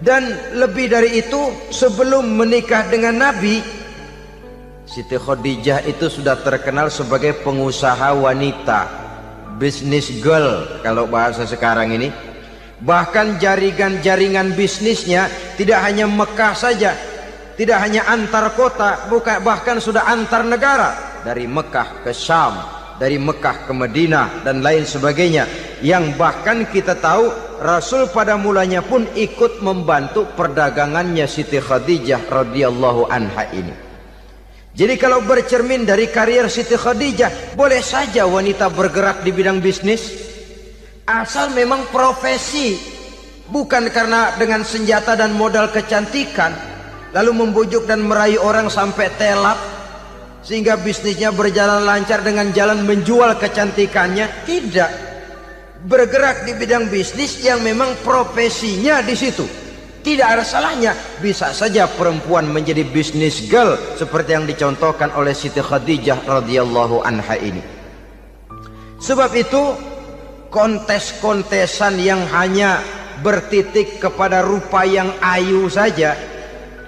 Dan lebih dari itu, sebelum menikah dengan Nabi, Siti Khadijah itu sudah terkenal sebagai pengusaha wanita, business girl kalau bahasa sekarang ini. Bahkan jaringan-jaringan bisnisnya tidak hanya Mekah saja, tidak hanya antar kota, bahkan sudah antar negara, dari Mekah ke Syam, dari Mekah ke Madinah dan lain sebagainya, yang bahkan kita tahu Rasul pada mulanya pun ikut membantu perdagangannya Siti Khadijah radhiyallahu anha ini. Jadi kalau bercermin dari karier Siti Khadijah, boleh saja wanita bergerak di bidang bisnis, asal memang profesi, bukan karena dengan senjata dan modal kecantikan lalu membujuk dan merayu orang sampai telap sehingga bisnisnya berjalan lancar dengan jalan menjual kecantikannya. Tidak, bergerak di bidang bisnis yang memang profesinya di situ. Tidak ada salahnya. Bisa saja perempuan menjadi bisnis girl seperti yang dicontohkan oleh Siti Khadijah radhiyallahu anha ini. Sebab itu, kontes-kontesan yang hanya bertitik kepada rupa yang ayu saja,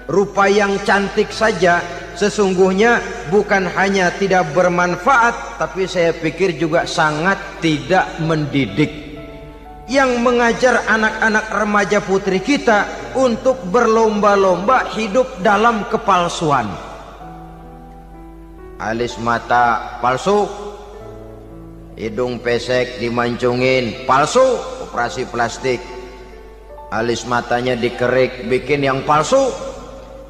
rupa yang cantik saja, sesungguhnya bukan hanya tidak bermanfaat, tapi saya pikir juga sangat tidak mendidik. Yang mengajar anak-anak remaja putri kita untuk berlomba-lomba hidup dalam kepalsuan. Alis mata palsu, hidung pesek dimancungin palsu, operasi plastik. Alis matanya dikerik, bikin yang palsu.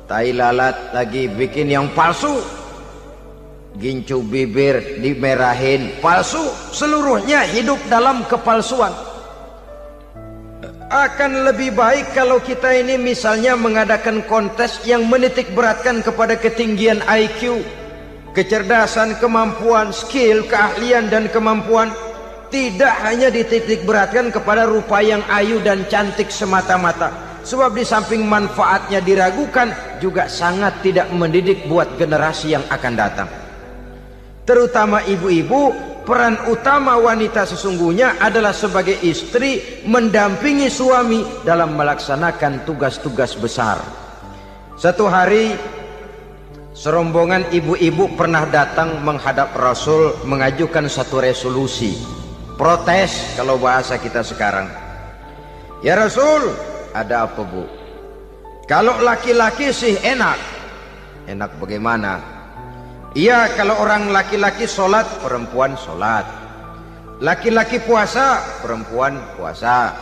Tai lalat lagi bikin yang palsu. Gincu bibir dimerahin, palsu. Seluruhnya hidup dalam kepalsuan. Akan lebih baik kalau kita ini misalnya mengadakan kontes yang menitik beratkan kepada ketinggian IQ, kecerdasan, kemampuan, skill, keahlian dan kemampuan. Tidak hanya dititik beratkan kepada rupa yang ayu dan cantik semata-mata. Sebab di samping manfaatnya diragukan, juga sangat tidak mendidik buat generasi yang akan datang. Terutama ibu-ibu, peran utama wanita sesungguhnya adalah sebagai istri mendampingi suami dalam melaksanakan tugas-tugas besar. Satu hari, serombongan ibu-ibu pernah datang menghadap Rasul mengajukan satu resolusi, protes kalau bahasa kita sekarang. Ya Rasul, ada apa bu? Kalau laki-laki sih enak. Enak bagaimana? Iya, kalau orang laki-laki sholat, perempuan sholat. Laki-laki puasa, perempuan puasa.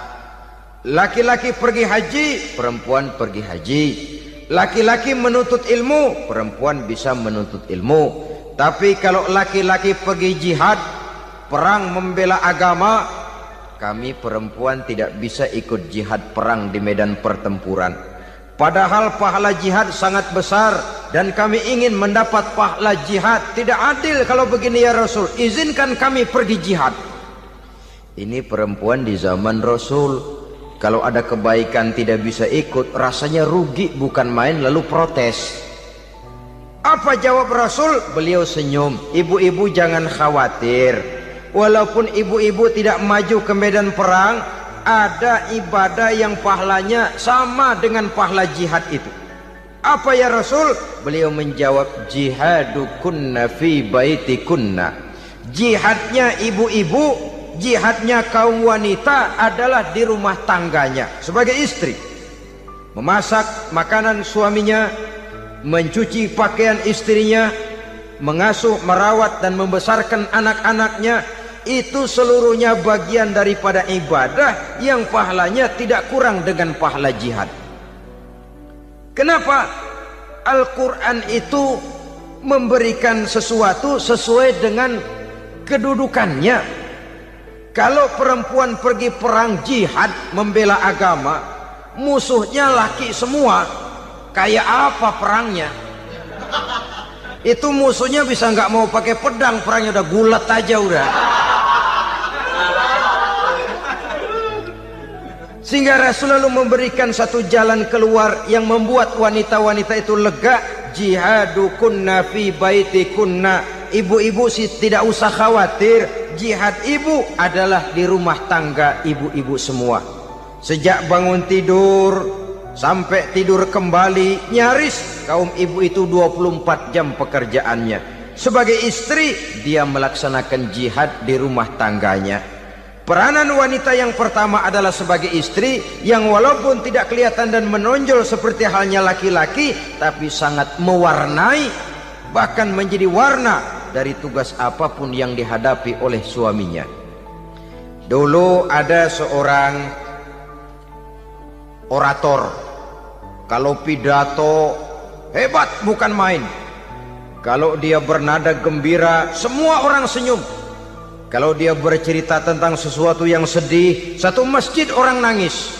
Laki-laki pergi haji, perempuan pergi haji. Laki-laki menuntut ilmu, perempuan bisa menuntut ilmu. Tapi kalau laki-laki pergi jihad, perang membela agama, kami perempuan tidak bisa ikut jihad perang di medan pertempuran. Padahal pahala jihad sangat besar dan kami ingin mendapat pahala jihad. Tidak adil kalau begini ya Rasul, izinkan kami pergi jihad. Ini perempuan di zaman Rasul, kalau ada kebaikan tidak bisa ikut, rasanya rugi bukan main, lalu protes. Apa jawab Rasul? Beliau senyum. Ibu-ibu jangan khawatir, walaupun ibu-ibu tidak maju ke medan perang, ada ibadah yang pahalanya sama dengan pahala jihad itu. Apa ya Rasul? Beliau menjawab, jihadukunna fi baitikunna. Jihadnya ibu-ibu, jihadnya kaum wanita adalah di rumah tangganya sebagai istri. Memasak makanan suaminya, mencuci pakaian istrinya, mengasuh, merawat dan membesarkan anak-anaknya, itu seluruhnya bagian daripada ibadah yang pahalanya tidak kurang dengan pahala jihad. Kenapa? Al-Quran itu memberikan sesuatu sesuai dengan kedudukannya. Kalau perempuan pergi perang jihad membela agama, musuhnya laki semua, kayak apa perangnya? Itu musuhnya bisa nggak mau pakai pedang, perangnya udah gulat aja udah. Sehingga Rasul lalu memberikan satu jalan keluar yang membuat wanita-wanita itu lega. Jihadukunna fi baitikunna. Ibu-ibu sih tidak usah khawatir, jihad ibu adalah di rumah tangga ibu-ibu semua. Sejak bangun tidur sampai tidur kembali, nyaris kaum ibu itu 24 jam pekerjaannya. Sebagai istri, dia melaksanakan jihad di rumah tangganya. Peranan wanita yang pertama adalah sebagai istri, yang walaupun tidak kelihatan dan menonjol seperti halnya laki-laki, tapi sangat mewarnai, bahkan menjadi warna dari tugas apapun yang dihadapi oleh suaminya. Dulu ada seorang orator, kalau pidato hebat bukan main. Kalau dia bernada gembira, semua orang senyum. Kalau dia bercerita tentang sesuatu yang sedih, satu masjid orang nangis.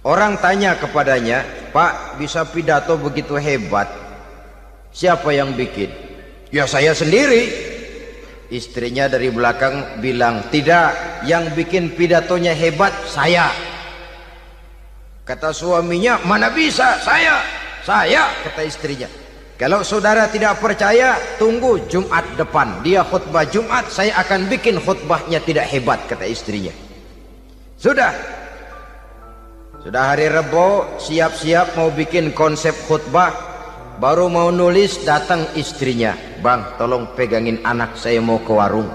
Orang tanya kepadanya, Pak, bisa pidato begitu hebat, siapa yang bikin? Ya saya sendiri. Istrinya dari belakang bilang, tidak, yang bikin pidatonya hebat saya. Kata suaminya, mana bisa, saya, kata istrinya. Kalau saudara tidak percaya, tunggu Jumat depan, dia khutbah Jumat, saya akan bikin khutbahnya tidak hebat, kata istrinya. Sudah hari Rebo, siap-siap mau bikin konsep khutbah, baru mau nulis, datang istrinya, Bang, tolong pegangin anak, saya mau ke warung.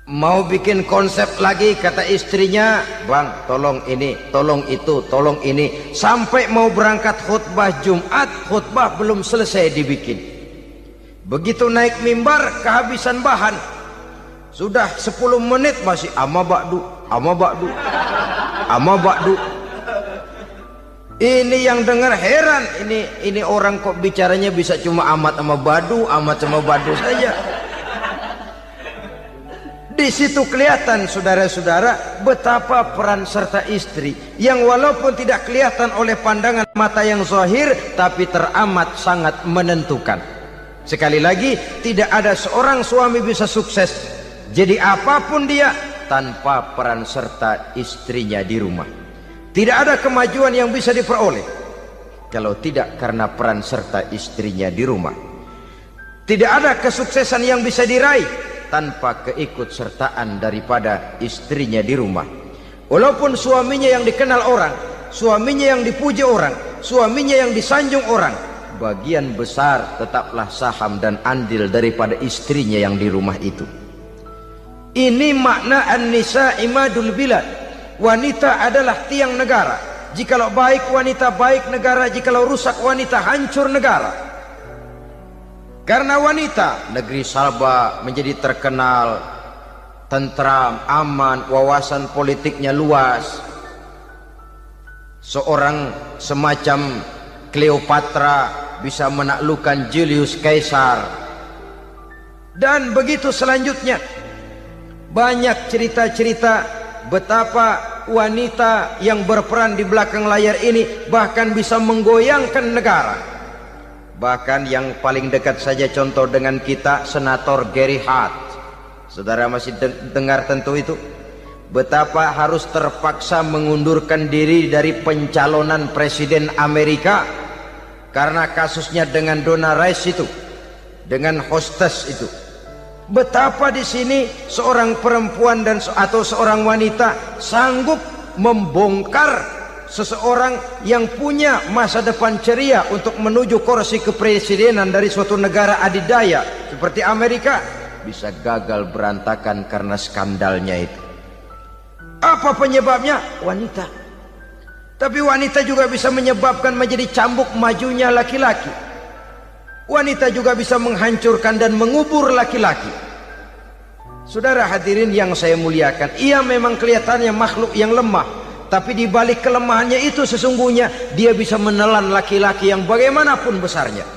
Mau bikin konsep lagi, kata istrinya, Bang, tolong ini, tolong itu, tolong ini. Sampai mau berangkat khutbah Jumat, khutbah belum selesai dibikin. Begitu naik mimbar, kehabisan bahan. Sudah 10 menit masih ama ba'du. Ini yang dengar heran, ini orang kok bicaranya bisa cuma amat sama badu saja. Di situ kelihatan saudara-saudara betapa peran serta istri yang walaupun tidak kelihatan oleh pandangan mata yang zahir, tapi teramat sangat menentukan. Sekali lagi, tidak ada seorang suami bisa sukses jadi apapun dia tanpa peran serta istrinya di rumah. Tidak ada kemajuan yang bisa diperoleh kalau tidak karena peran serta istrinya di rumah. Tidak ada kesuksesan yang bisa diraih tanpa keikutsertaan daripada istrinya di rumah. Walaupun suaminya yang dikenal orang, suaminya yang dipuji orang, suaminya yang disanjung orang, bagian besar tetaplah saham dan andil daripada istrinya yang di rumah itu. Ini makna an-nisa imadul bilad. Wanita adalah tiang negara. Jikalau baik wanita, baik negara. Jikalau rusak wanita, hancur negara. Karena wanita, negeri Salba menjadi terkenal, tentram, aman, wawasan politiknya luas. Seorang semacam Cleopatra bisa menaklukkan Julius Caesar. Dan begitu selanjutnya. Banyak cerita-cerita betapa wanita yang berperan di belakang layar ini bahkan bisa menggoyangkan negara. Bahkan yang paling dekat saja contoh dengan kita, Senator Gary Hart. Saudara masih dengar tentu itu, betapa harus terpaksa mengundurkan diri dari pencalonan presiden Amerika karena kasusnya dengan Donna Rice itu, dengan hostess itu. Betapa di sini seorang perempuan atau seorang wanita sanggup membongkar seseorang yang punya masa depan ceria untuk menuju kursi kepresidenan dari suatu negara adidaya seperti Amerika, bisa gagal berantakan karena skandalnya itu. Apa penyebabnya? Wanita. Tapi wanita juga bisa menyebabkan menjadi cambuk majunya laki-laki. Wanita juga bisa menghancurkan dan mengubur laki-laki. Saudara hadirin yang saya muliakan, ia memang kelihatannya makhluk yang lemah, tapi di balik kelemahannya itu sesungguhnya dia bisa menelan laki-laki yang bagaimanapun besarnya.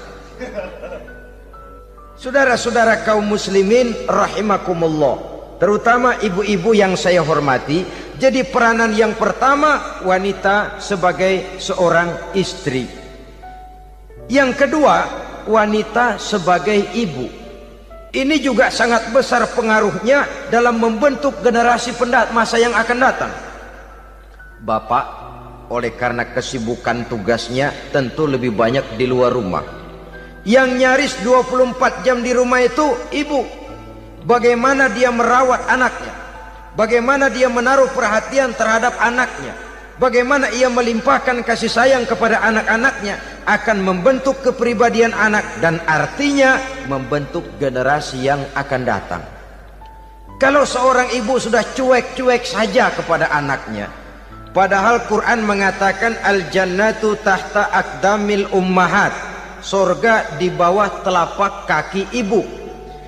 Saudara-saudara kaum muslimin rahimakumullah, terutama ibu-ibu yang saya hormati, jadi peranan yang pertama wanita sebagai seorang istri. Yang kedua, wanita sebagai ibu. Ini juga sangat besar pengaruhnya dalam membentuk generasi masa yang akan datang. Bapak, oleh karena kesibukan tugasnya tentu lebih banyak di luar rumah. Yang nyaris 24 jam di rumah itu ibu. Bagaimana dia merawat anaknya, bagaimana dia menaruh perhatian terhadap anaknya, bagaimana ia melimpahkan kasih sayang kepada anak-anaknya, akan membentuk kepribadian anak dan artinya membentuk generasi yang akan datang. Kalau seorang ibu sudah cuek-cuek saja kepada anaknya, padahal Quran mengatakan al-jannatu tahta aqdamil ummahat, surga di bawah telapak kaki ibu.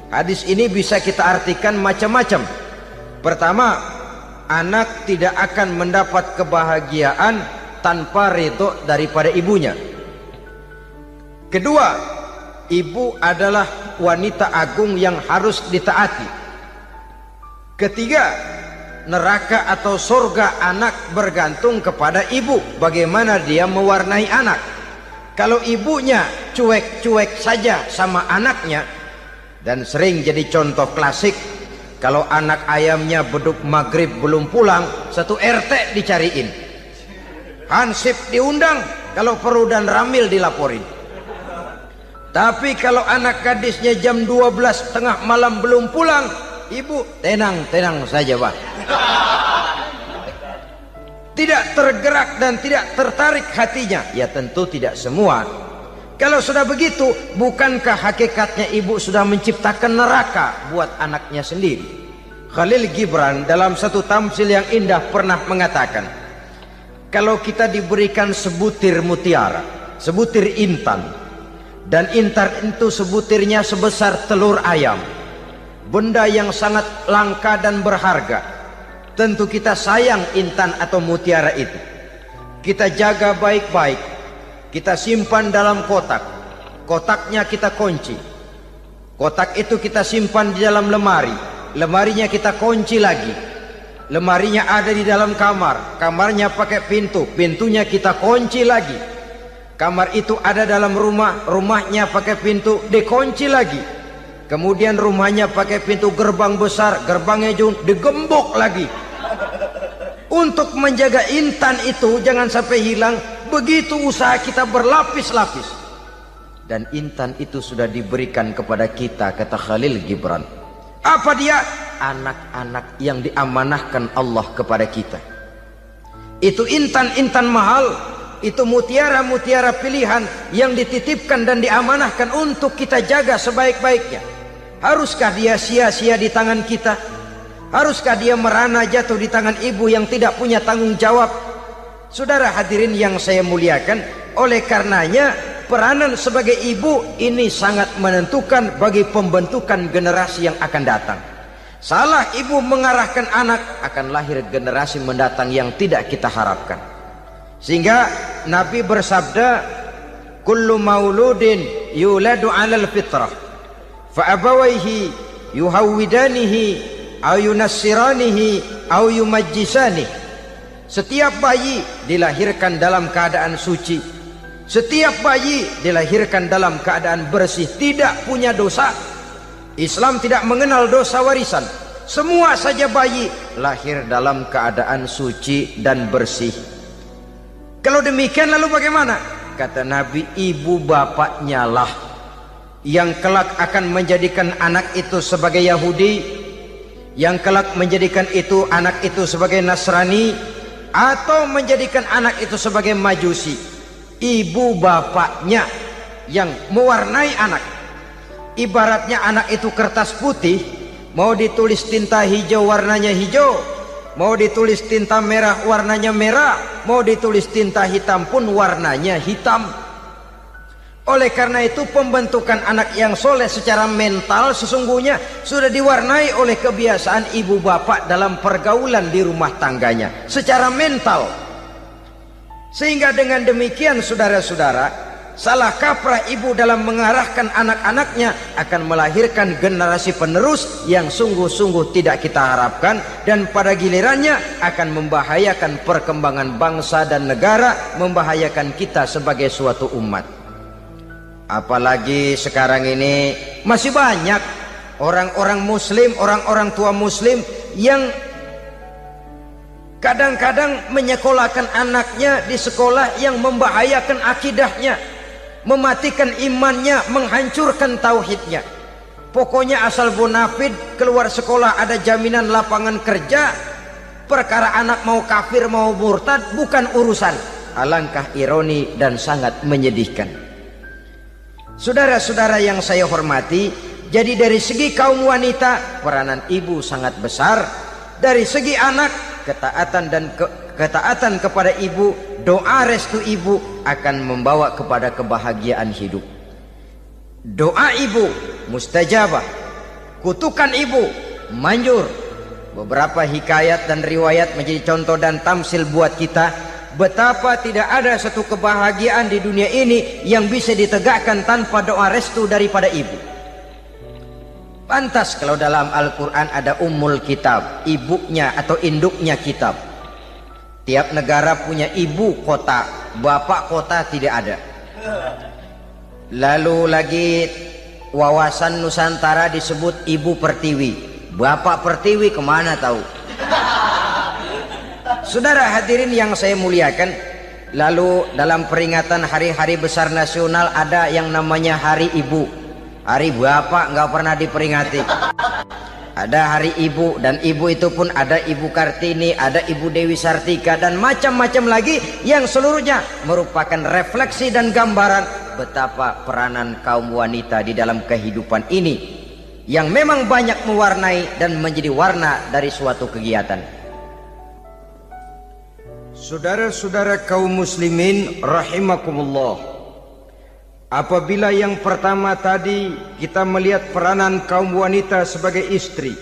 Hadis ini bisa kita artikan macam-macam. Pertama, anak tidak akan mendapat kebahagiaan tanpa ridho daripada ibunya. Kedua, ibu adalah wanita agung yang harus ditaati. Ketiga, neraka atau surga anak bergantung kepada ibu, bagaimana dia mewarnai anak. Kalau ibunya cuek-cuek saja sama anaknya, dan sering jadi contoh klasik, kalau anak ayamnya beduk maghrib belum pulang, satu RT dicariin, hansip diundang, kalau perlu dan ramil dilaporin. Tapi kalau anak gadisnya jam 12 tengah malam belum pulang, ibu tenang-tenang saja Pak, tidak tergerak dan tidak tertarik hatinya. Ya tentu tidak semua. Kalau sudah begitu, bukankah hakikatnya ibu sudah menciptakan neraka buat anaknya sendiri? Khalil Gibran dalam satu tamsil yang indah pernah mengatakan, kalau kita diberikan sebutir mutiara, sebutir intan, dan intan itu sebutirnya sebesar telur ayam, benda yang sangat langka dan berharga, tentu kita sayang intan atau mutiara itu. Kita jaga baik-baik, kita simpan dalam kotak, kotaknya kita kunci, kotak itu kita simpan di dalam lemari, lemarinya kita kunci lagi, lemarinya ada di dalam kamar, kamarnya pakai pintu, pintunya kita kunci lagi, kamar itu ada dalam rumah, rumahnya pakai pintu, dikunci lagi, kemudian rumahnya pakai pintu gerbang besar, gerbangnya juga digembok lagi. Untuk menjaga intan itu jangan sampai hilang, begitu usaha kita berlapis-lapis. Dan intan itu sudah diberikan kepada kita, kata Khalil Gibran. Apa dia? Anak-anak yang diamanahkan Allah kepada kita. Itu intan-intan mahal, itu mutiara-mutiara pilihan yang dititipkan dan diamanahkan untuk kita jaga sebaik-baiknya. Haruskah dia sia-sia di tangan kita? Haruskah dia merana jatuh di tangan ibu yang tidak punya tanggung jawab? Saudara hadirin yang saya muliakan, oleh karenanya peranan sebagai ibu ini sangat menentukan bagi pembentukan generasi yang akan datang. Salah ibu mengarahkan anak, akan lahir generasi mendatang yang tidak kita harapkan. Sehingga Nabi bersabda, kullu mauludin yuladu 'alal fitrah fa abawaihi yuhawwidanihi aw yunassiranihi aw yumajjisanihi. Setiap bayi dilahirkan dalam keadaan suci. Setiap bayi dilahirkan dalam keadaan bersih, tidak punya dosa. Islam tidak mengenal dosa warisan. Semua saja bayi lahir dalam keadaan suci dan bersih. Kalau demikian lalu bagaimana? Kata Nabi, ibu bapaknya lah yang kelak akan menjadikan anak itu sebagai Yahudi, yang kelak menjadikan itu anak itu sebagai Nasrani, atau menjadikan anak itu sebagai Majusi. Ibu bapaknya yang mewarnai anak. Ibaratnya anak itu kertas putih, mau ditulis tinta hijau warnanya hijau, mau ditulis tinta merah warnanya merah, mau ditulis tinta hitam pun warnanya hitam. Oleh karena itu pembentukan anak yang soleh secara mental sesungguhnya sudah diwarnai oleh kebiasaan ibu bapak dalam pergaulan di rumah tangganya secara mental. Sehingga dengan demikian saudara-saudara, salah kaprah ibu dalam mengarahkan anak-anaknya akan melahirkan generasi penerus yang sungguh-sungguh tidak kita harapkan, dan pada gilirannya akan membahayakan perkembangan bangsa dan negara, membahayakan kita sebagai suatu umat. Apalagi sekarang ini masih banyak orang-orang muslim, orang-orang tua muslim yang kadang-kadang menyekolahkan anaknya di sekolah yang membahayakan akidahnya, mematikan imannya, menghancurkan tauhidnya. Pokoknya asal bonafid keluar sekolah ada jaminan lapangan kerja, perkara anak mau kafir mau murtad bukan urusan. Alangkah ironi dan sangat menyedihkan. Saudara-saudara yang saya hormati, jadi dari segi kaum wanita peranan ibu sangat besar. Dari segi anak, ketaatan kepada ibu, doa restu ibu akan membawa kepada kebahagiaan hidup. Doa ibu mustajabah, kutukan ibu manjur. Beberapa hikayat dan riwayat menjadi contoh dan tamsil buat kita betapa tidak ada satu kebahagiaan di dunia ini yang bisa ditegakkan tanpa doa restu daripada ibu. Pantas kalau dalam Al-Quran ada ummul kitab, ibunya atau induknya kitab. Tiap negara punya ibu kota, bapak kota tidak ada. Lalu lagi wawasan Nusantara disebut ibu pertiwi, bapak pertiwi kemana tahu. Saudara hadirin yang saya muliakan, lalu dalam peringatan hari-hari besar nasional ada yang namanya Hari Ibu. Hari bapak nggak pernah diperingati. Ada Hari Ibu, dan ibu itu pun ada Ibu Kartini, ada Ibu Dewi Sartika, dan macam-macam lagi yang seluruhnya merupakan refleksi dan gambaran betapa peranan kaum wanita di dalam kehidupan ini yang memang banyak mewarnai dan menjadi warna dari suatu kegiatan. Saudara-saudara kaum muslimin rahimakumullah, apabila yang pertama tadi kita melihat peranan kaum wanita sebagai istri,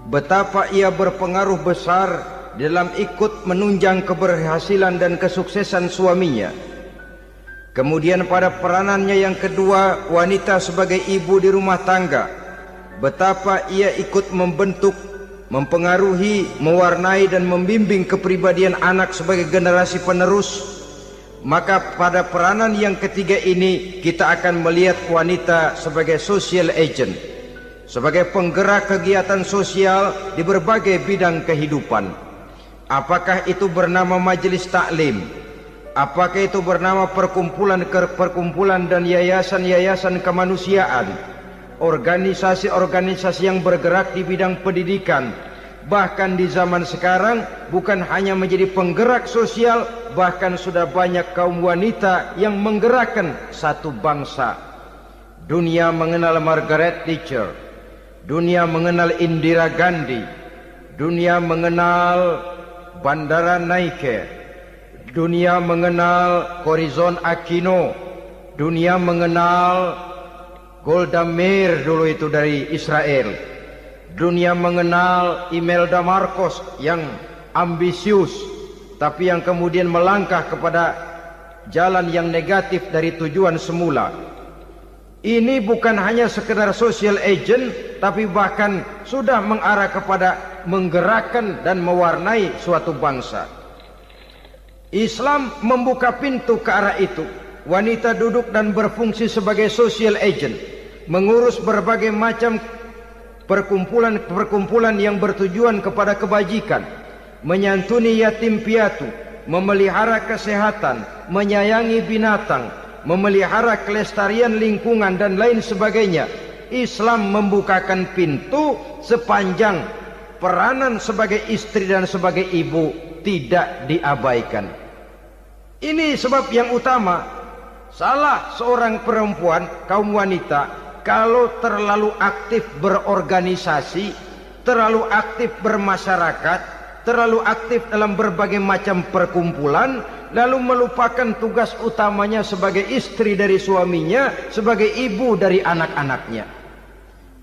betapa ia berpengaruh besar dalam ikut menunjang keberhasilan dan kesuksesan suaminya. Kemudian pada peranannya yang kedua, wanita sebagai ibu di rumah tangga, betapa ia ikut membentuk, mempengaruhi, mewarnai dan membimbing kepribadian anak sebagai generasi penerus. Maka pada peranan yang ketiga ini kita akan melihat wanita sebagai social agent, sebagai penggerak kegiatan sosial di berbagai bidang kehidupan. Apakah itu bernama majelis taklim, apakah itu bernama perkumpulan dan yayasan-yayasan kemanusiaan, organisasi-organisasi yang bergerak di bidang pendidikan, bahkan di zaman sekarang bukan hanya menjadi penggerak sosial, bahkan sudah banyak kaum wanita yang menggerakkan satu bangsa. Dunia mengenal Margaret Thatcher, dunia mengenal Indira Gandhi, dunia mengenal Bandara Naike, dunia mengenal Corazon Aquino, dunia mengenal Golda Meir dulu itu dari Israel. Dunia mengenal Imelda Marcos yang ambisius, tapi yang kemudian melangkah kepada jalan yang negatif dari tujuan semula. Ini bukan hanya sekedar social agent, tapi bahkan sudah mengarah kepada menggerakkan dan mewarnai suatu bangsa. Islam membuka pintu ke arah itu. Wanita duduk dan berfungsi sebagai social agent, mengurus berbagai macam perkumpulan-perkumpulan yang bertujuan kepada kebajikan, menyantuni yatim piatu, memelihara kesehatan, menyayangi binatang, memelihara kelestarian lingkungan dan lain sebagainya. Islam membukakan pintu sepanjang peranan sebagai istri dan sebagai ibu tidak diabaikan. Ini sebab yang utama. Salah seorang perempuan, kaum wanita, kalau terlalu aktif berorganisasi, terlalu aktif bermasyarakat, terlalu aktif dalam berbagai macam perkumpulan, lalu melupakan tugas utamanya sebagai istri dari suaminya, sebagai ibu dari anak-anaknya.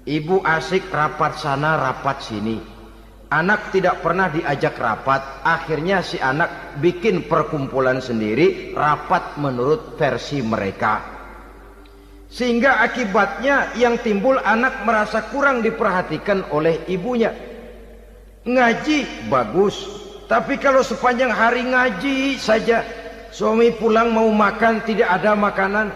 Ibu asik rapat sana rapat sini, anak tidak pernah diajak rapat. Akhirnya si anak bikin perkumpulan sendiri, rapat menurut versi mereka, sehingga akibatnya yang timbul anak merasa kurang diperhatikan oleh ibunya. Ngaji bagus, tapi kalau sepanjang hari ngaji saja, suami pulang mau makan tidak ada makanan,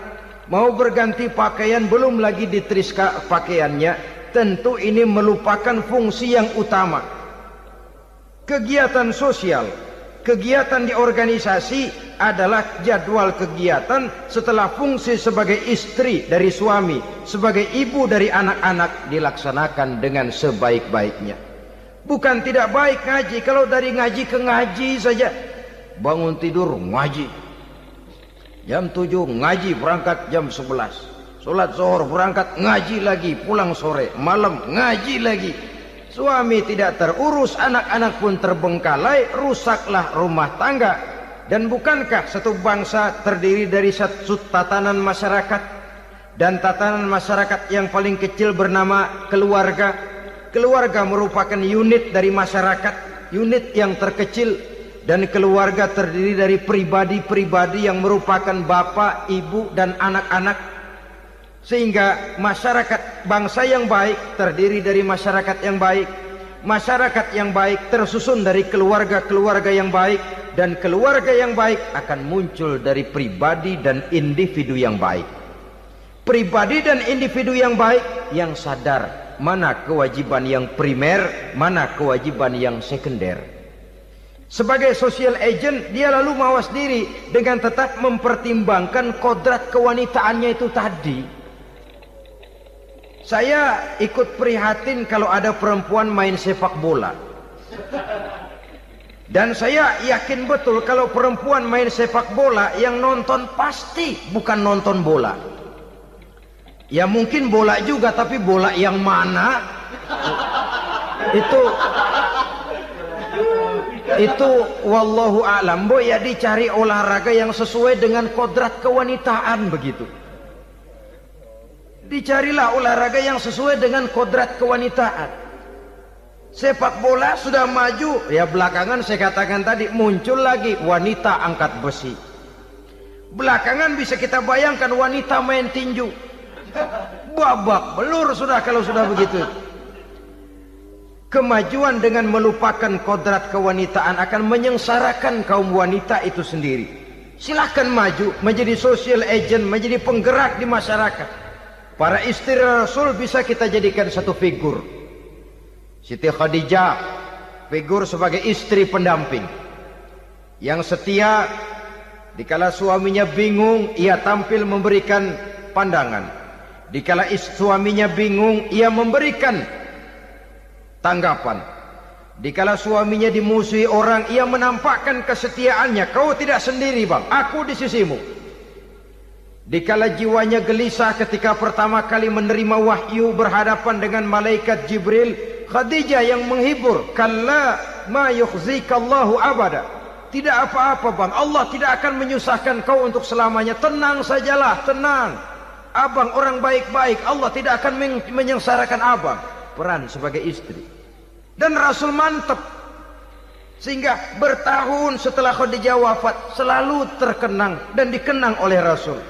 mau berganti pakaian belum lagi diteriska pakaiannya, tentu ini melupakan fungsi yang utama. Kegiatan sosial, kegiatan di organisasi adalah jadwal kegiatan setelah fungsi sebagai istri dari suami, sebagai ibu dari anak-anak dilaksanakan dengan sebaik-baiknya. Bukan tidak baik ngaji, kalau dari ngaji ke ngaji saja. Bangun tidur ngaji, jam 7 ngaji, berangkat jam 11, sholat zuhur berangkat ngaji lagi, pulang sore, malam ngaji lagi. Suami tidak terurus, anak-anak pun terbengkalai, rusaklah rumah tangga. Dan bukankah satu bangsa terdiri dari satu tatanan masyarakat, dan tatanan masyarakat yang paling kecil bernama keluarga. Keluarga merupakan unit dari masyarakat, unit yang terkecil, dan keluarga terdiri dari pribadi-pribadi yang merupakan bapak, ibu, dan anak-anak. Sehingga masyarakat bangsa yang baik terdiri dari masyarakat yang baik, masyarakat yang baik tersusun dari keluarga-keluarga yang baik, dan keluarga yang baik akan muncul dari pribadi dan individu yang baik. Pribadi dan individu yang baik yang sadar mana kewajiban yang primer, mana kewajiban yang sekunder. Sebagai social agent, dia lalu mawas diri dengan tetap mempertimbangkan kodrat kewanitaannya itu tadi. Saya ikut prihatin kalau ada perempuan main sepak bola. Dan saya yakin betul kalau perempuan main sepak bola, yang nonton pasti bukan nonton bola. Ya mungkin bola juga, tapi bola yang mana? Itu wallahu a'lam. Boy, ya dicari olahraga yang sesuai dengan kodrat kewanitaan begitu. Dicarilah olahraga yang sesuai dengan kodrat kewanitaan. Sepak bola sudah maju, ya belakangan saya katakan tadi muncul lagi wanita angkat besi. Belakangan bisa kita bayangkan wanita main tinju. Babak belur sudah kalau sudah begitu. Kemajuan dengan melupakan kodrat kewanitaan akan menyengsarakan kaum wanita itu sendiri. Silahkan maju menjadi social agent, menjadi penggerak di masyarakat. Para istri Rasul bisa kita jadikan satu figur. Siti Khadijah, figur sebagai istri pendamping yang setia. Dikala suaminya bingung, ia tampil memberikan pandangan. Dikala suaminya bingung, ia memberikan tanggapan. Dikala suaminya dimusuhi orang, ia menampakkan kesetiaannya. Kau tidak sendiri bang, aku di sisimu. Dikala jiwanya gelisah ketika pertama kali menerima wahyu berhadapan dengan malaikat Jibril, Khadijah yang menghibur. Kalla ma yukhzikallahu abada. Tidak apa-apa bang, Allah tidak akan menyusahkan kau untuk selamanya. Tenang sajalah, tenang. Abang orang baik-baik, Allah tidak akan menyengsarakan abang. Peran sebagai istri. Dan Rasul mantap, sehingga bertahun setelah Khadijah wafat selalu terkenang dan dikenang oleh Rasul.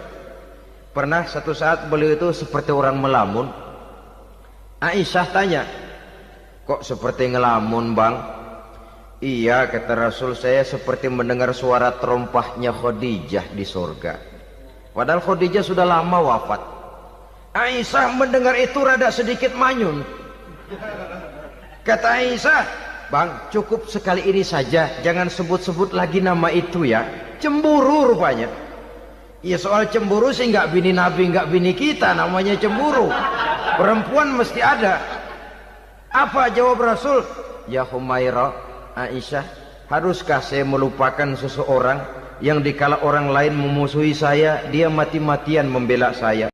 Pernah satu saat beliau itu seperti orang melamun. Aisyah tanya, kok seperti ngelamun bang? Iya, kata Rasul, saya seperti mendengar suara terompahnya Khadijah di surga. Padahal Khadijah sudah lama wafat. Aisyah mendengar itu rada sedikit manyun. Kata Aisyah, bang, cukup sekali ini saja, jangan sebut-sebut lagi nama itu ya. Cemburu rupanya. Ya soal cemburu sih nggak bini Nabi, nggak bini kita, namanya cemburu. Perempuan mesti ada. Apa jawab Rasul? Ya Humairah, Aisyah, haruskah saya melupakan seseorang yang dikala orang lain memusuhi saya, dia mati-matian membela saya?